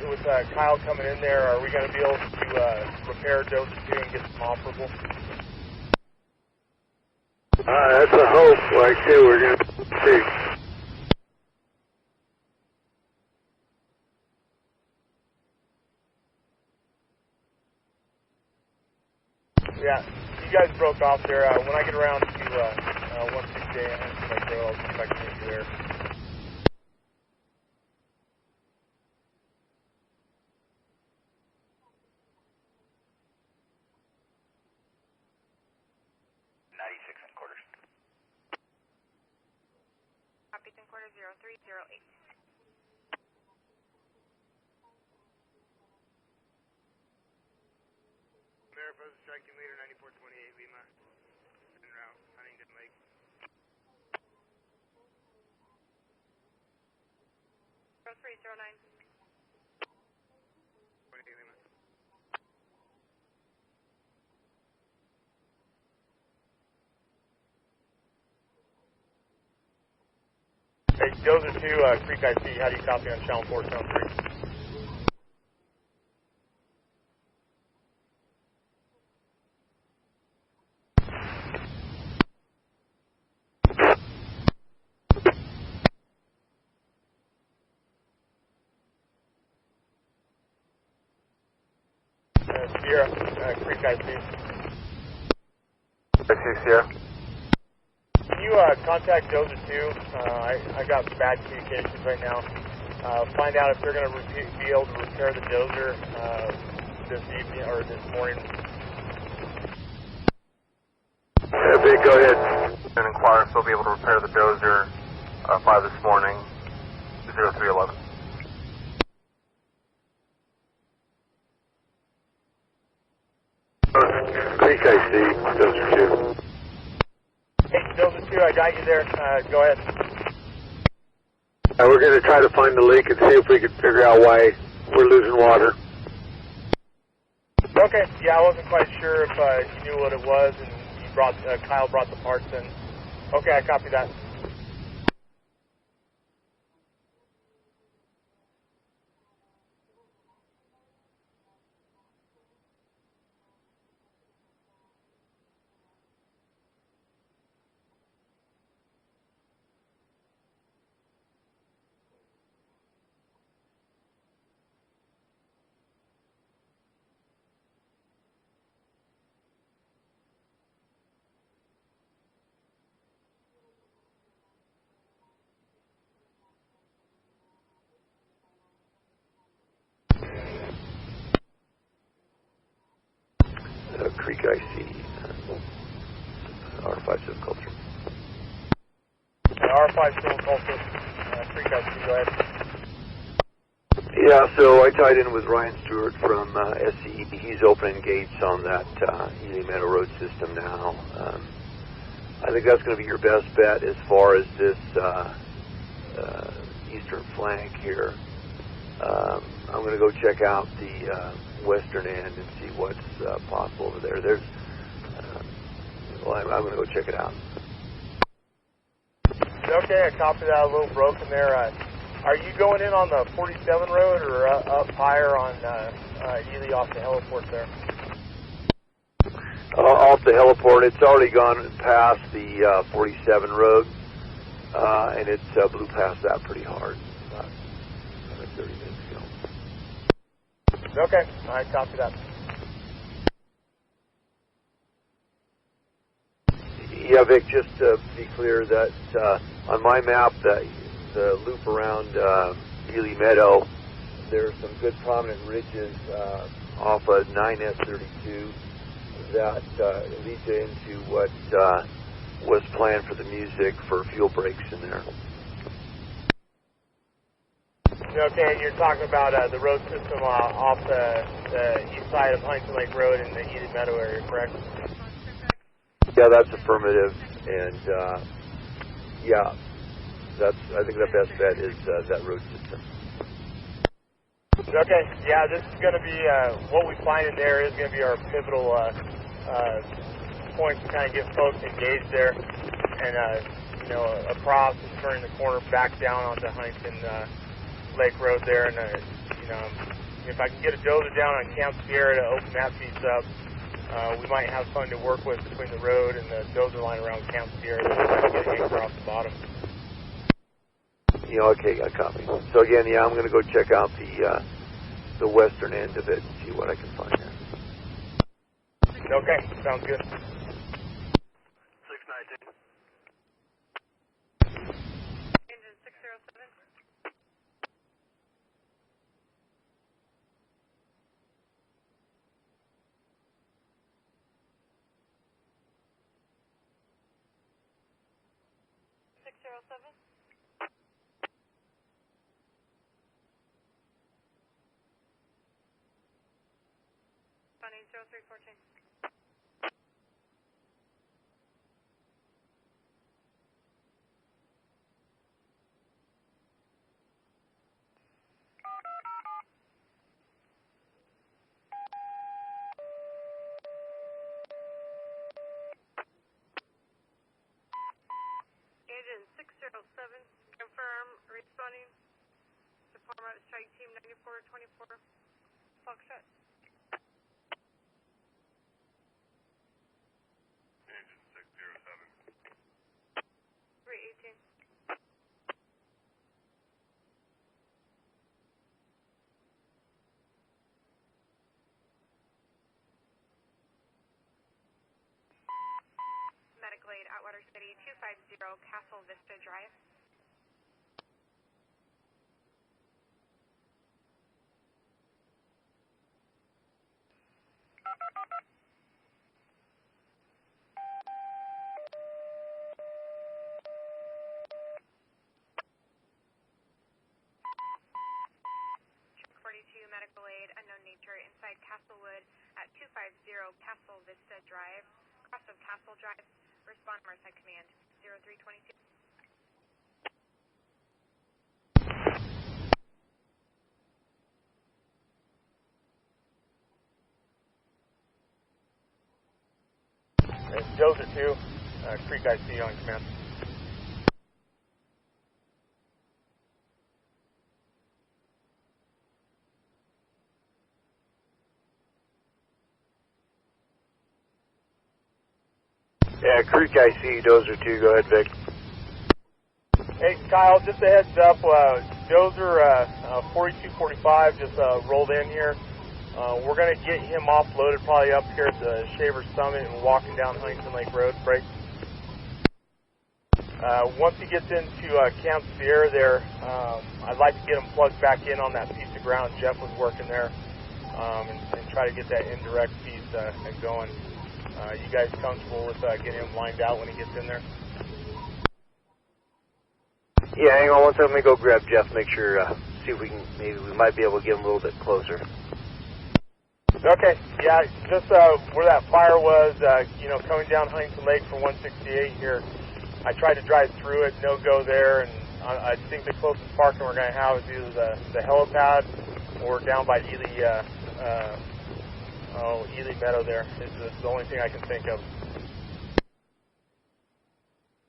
with Kyle coming in there, are we going to be able to repair those two and get them operable? That's a hope. Like I said, we're going to see. Yeah, you guys broke off there. When I get around to 168, Lake Road, I'll see if I can get you there. Copy, 10 quarters, 0308. Mariposa striking leader 9428 Lima. En route, Huntington Lake. 0309. 28 Lima. Hey, Dozer 2, Creek IC, how do you copy on channel 4, channel 3? Sierra, Creek IC. Sierra. Can you contact Dozer 2? I got bad communications right now. Find out if they're going to be able to repair the dozer this evening or this morning. Big, go ahead and inquire if they'll be able to repair the dozer by this morning, 0311. Creek IC, Dozer 2. Hey, Dozer 2, I got you there. Go ahead. We're going to try to find the leak and see if we can figure out why we're losing water. Okay, yeah, I wasn't quite sure if you knew what it was, and you brought Kyle brought the parts in. Okay, I copy that. Creek IC, R5 subculture. R5 subculture, Creek IC, go ahead. Yeah, so I tied in with Ryan Stewart from SCE. He's opening gates on that Ely Meadow Road system now. I think that's going to be your best bet as far as this eastern flank here. I'm going to go check out the western end and see what's possible over there. There's, well, I'm going to go check it out. Okay, I copy that. A little broken there. Are you going in on the 47 road or up higher on Ely off the heliport there? Off the heliport. It's already gone past the 47 road, and it blew past that pretty hard about 30 minutes ago. Okay, I copy that. Yeah, Vic, just to be clear that on my map, the loop around Ely Meadow, there's some good prominent ridges off of 9S32 that leads into what was planned for the music for fuel breaks in there. Okay, and you're talking about the road system off the east side of Huntington Lake Road in the Ely Meadow area, correct? Yeah, that's affirmative, and yeah, I think the best bet is that road system. Okay, yeah, this is going to be, what we find in there is going to be our pivotal point to kind of get folks engaged there, and, you know, across and turning the corner back down onto Huntington Lake Road there, and, you know, if I can get a dozer down on Camp Sierra to open that piece up, we might have something to work with between the road and the dozer line around Camp Sierra to get it across the bottom. Yeah, okay, I copy. So again, yeah, I'm going to go check out the western end of it and see what I can find there. Okay, sounds good. 619. Engine 607. Responding 0314. Engine 607, confirm responding to Palmer Strike Team 9424, Foxtrot. Engine 607. 318. Medical aid, Atwater City 250, Castle Vista Drive. Check 42, medical aid, unknown nature, inside Castlewood at 250 Castle Vista Drive, cross of Castle Drive. Respond Marside Command 0322. It's Dozer 2, Creek IC on command. Yeah, Creek IC, Dozer 2, go ahead, Vic. Hey, Kyle, just a heads up, Dozer 4245 just rolled in here. We're going to get him offloaded probably up here at the Shaver Summit and walking down Huntington Lake Road. Break. Once he gets into Camp Sierra there, I'd like to get him plugged back in on that piece of ground Jeff was working there, and try to get that indirect piece going. You guys comfortable with getting him lined out when he gets in there? Yeah, hang on one second. Let me go grab Jeff, make sure, see if we can, maybe we might be able to get him a little bit closer. Okay, yeah, just where that fire was, coming down Huntington Lake from 168 here, I tried to drive through it, no go there, and I think the closest parking we're going to have is either the helipad or down by Ely Meadow there. It's the only thing I can think of.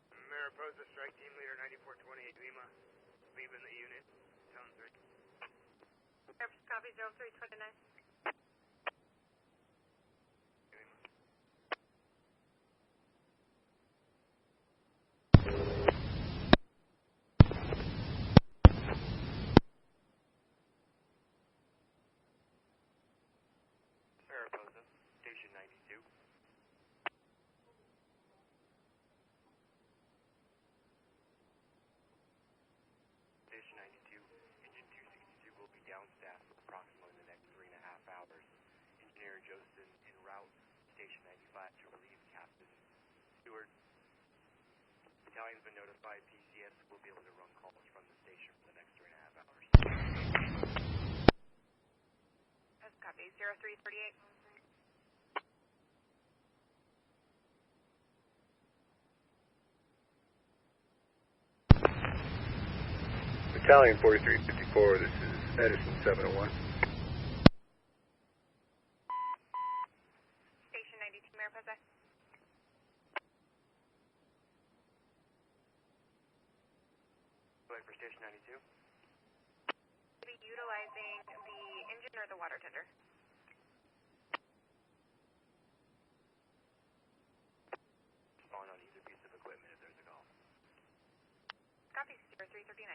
Mariposa Strike Team Leader 9428 Lima, leaving the unit, Zone 3. Copy 0329. Mariposa, Station 92. Station 92, Engine 262 will be down staff for approximately the next 3.5 hours. Engineer Joseph en route, Station 95 to relieve Captain Stewart. Battalion's been notified. PCS will be able to run calls from the station for the next 3.5 hours. That's copy 0338. Battalion 4354, this is Edison 701. Station 92, Mariposa. Going for Station 92. Be utilizing the engine or the water tender? Spawn on either piece of equipment if there's a call. Copy 0339.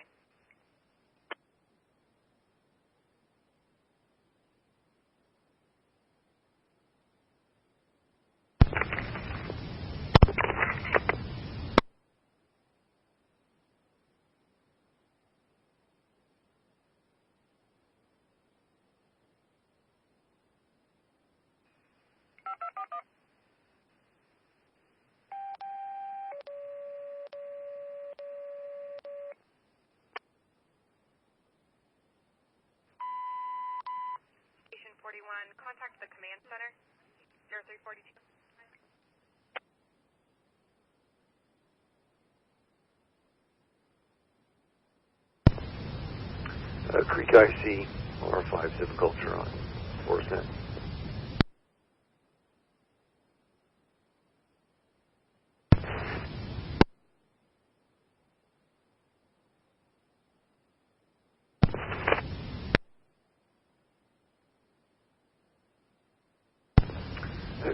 contact the command center, 0342. Creek IC, R5 Civiculture on Forest Net.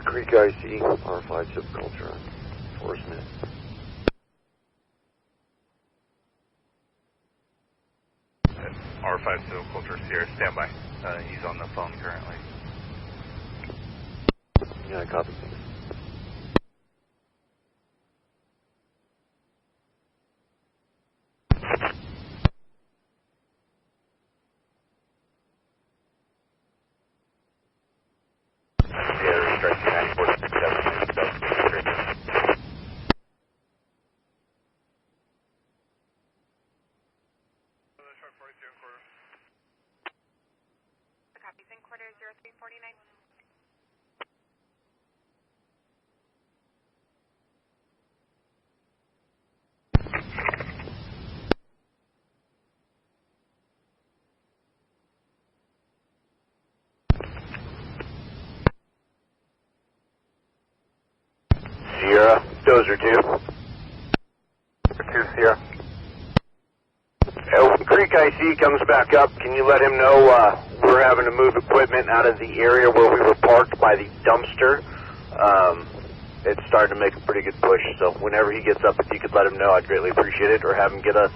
Creek IC, R5 Civiculture on Forest Net. R5 Silviculture Sierra, standby. He's on the phone currently. Yeah, I copy. Sierra, striking 9467. Copy, St. Quarter 0349. Sierra, Dozer 2. 2 Sierra. When Creek IC comes back up, can you let him know we're having to move equipment out of the area where we were parked by the dumpster? It's starting to make a pretty good push, so whenever he gets up, if you could let him know, I'd greatly appreciate it, or have him get us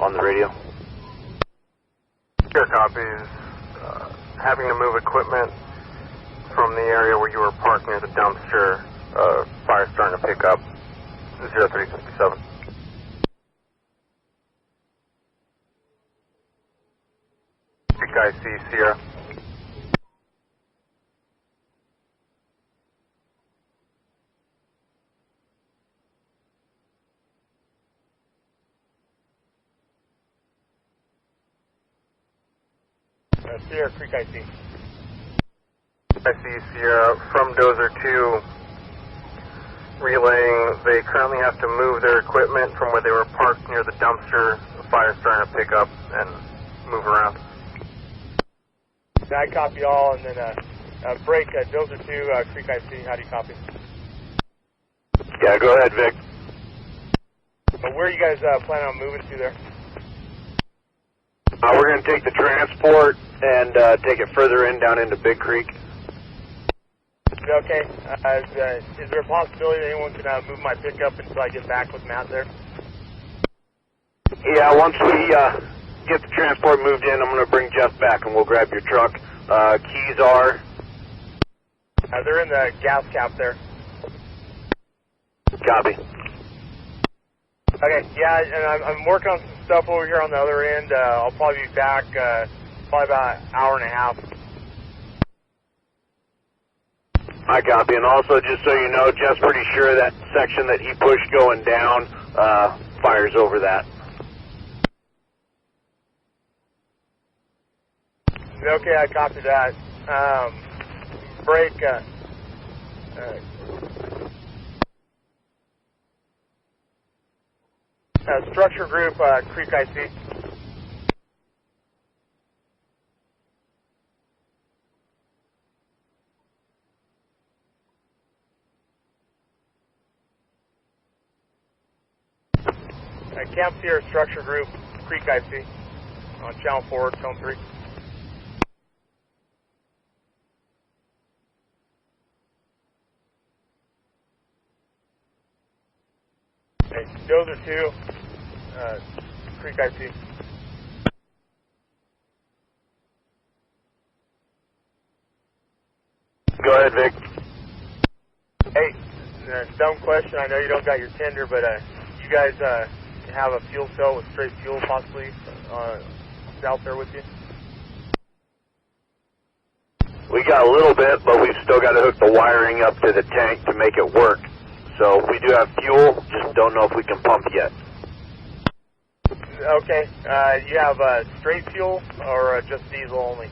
on the radio. Sierra copies. Having to move equipment from the area where you were parked near the dumpster. Fire starting to pick up. 0357. Creek IC, Sierra. Sierra, Creek IC. IC, Sierra, from Dozer 2, relaying they currently have to move their equipment from where they were parked near the dumpster. The fire's starting to pick up and move around. I copy all, and then break Dozer 2, Creek IC. How do you copy? Yeah, go ahead, Vic. Where are you guys planning on moving to there? We're going to take the transport and take it further in down into Big Creek. Okay. Is there a possibility that anyone can move my pickup until I get back with Matt there? Yeah, once we get the transport moved in, I'm going to bring Jeff back and we'll grab your truck. Keys are? They're in the gas cap there. Copy. Okay, yeah, and I'm working on some stuff over here on the other end. I'll probably be back probably about an hour and a half. I copy, and also just so you know, Jeff's pretty sure that section that he pushed going down fires over that. Okay, I copy that. Break. Structure group, Creek IC. Campfire structure group, Creek IC, on channel 4, tone 3. Okay, Dozer 2, Creek IC. Go ahead, Vic. Hey, dumb question. I know you don't got your tender, but you guys have a fuel cell with straight fuel possibly out there with you? We got a little bit, but we've still got to hook the wiring up to the tank to make it work. So we do have fuel, just don't know if we can pump yet. Okay. You have straight fuel or just diesel only?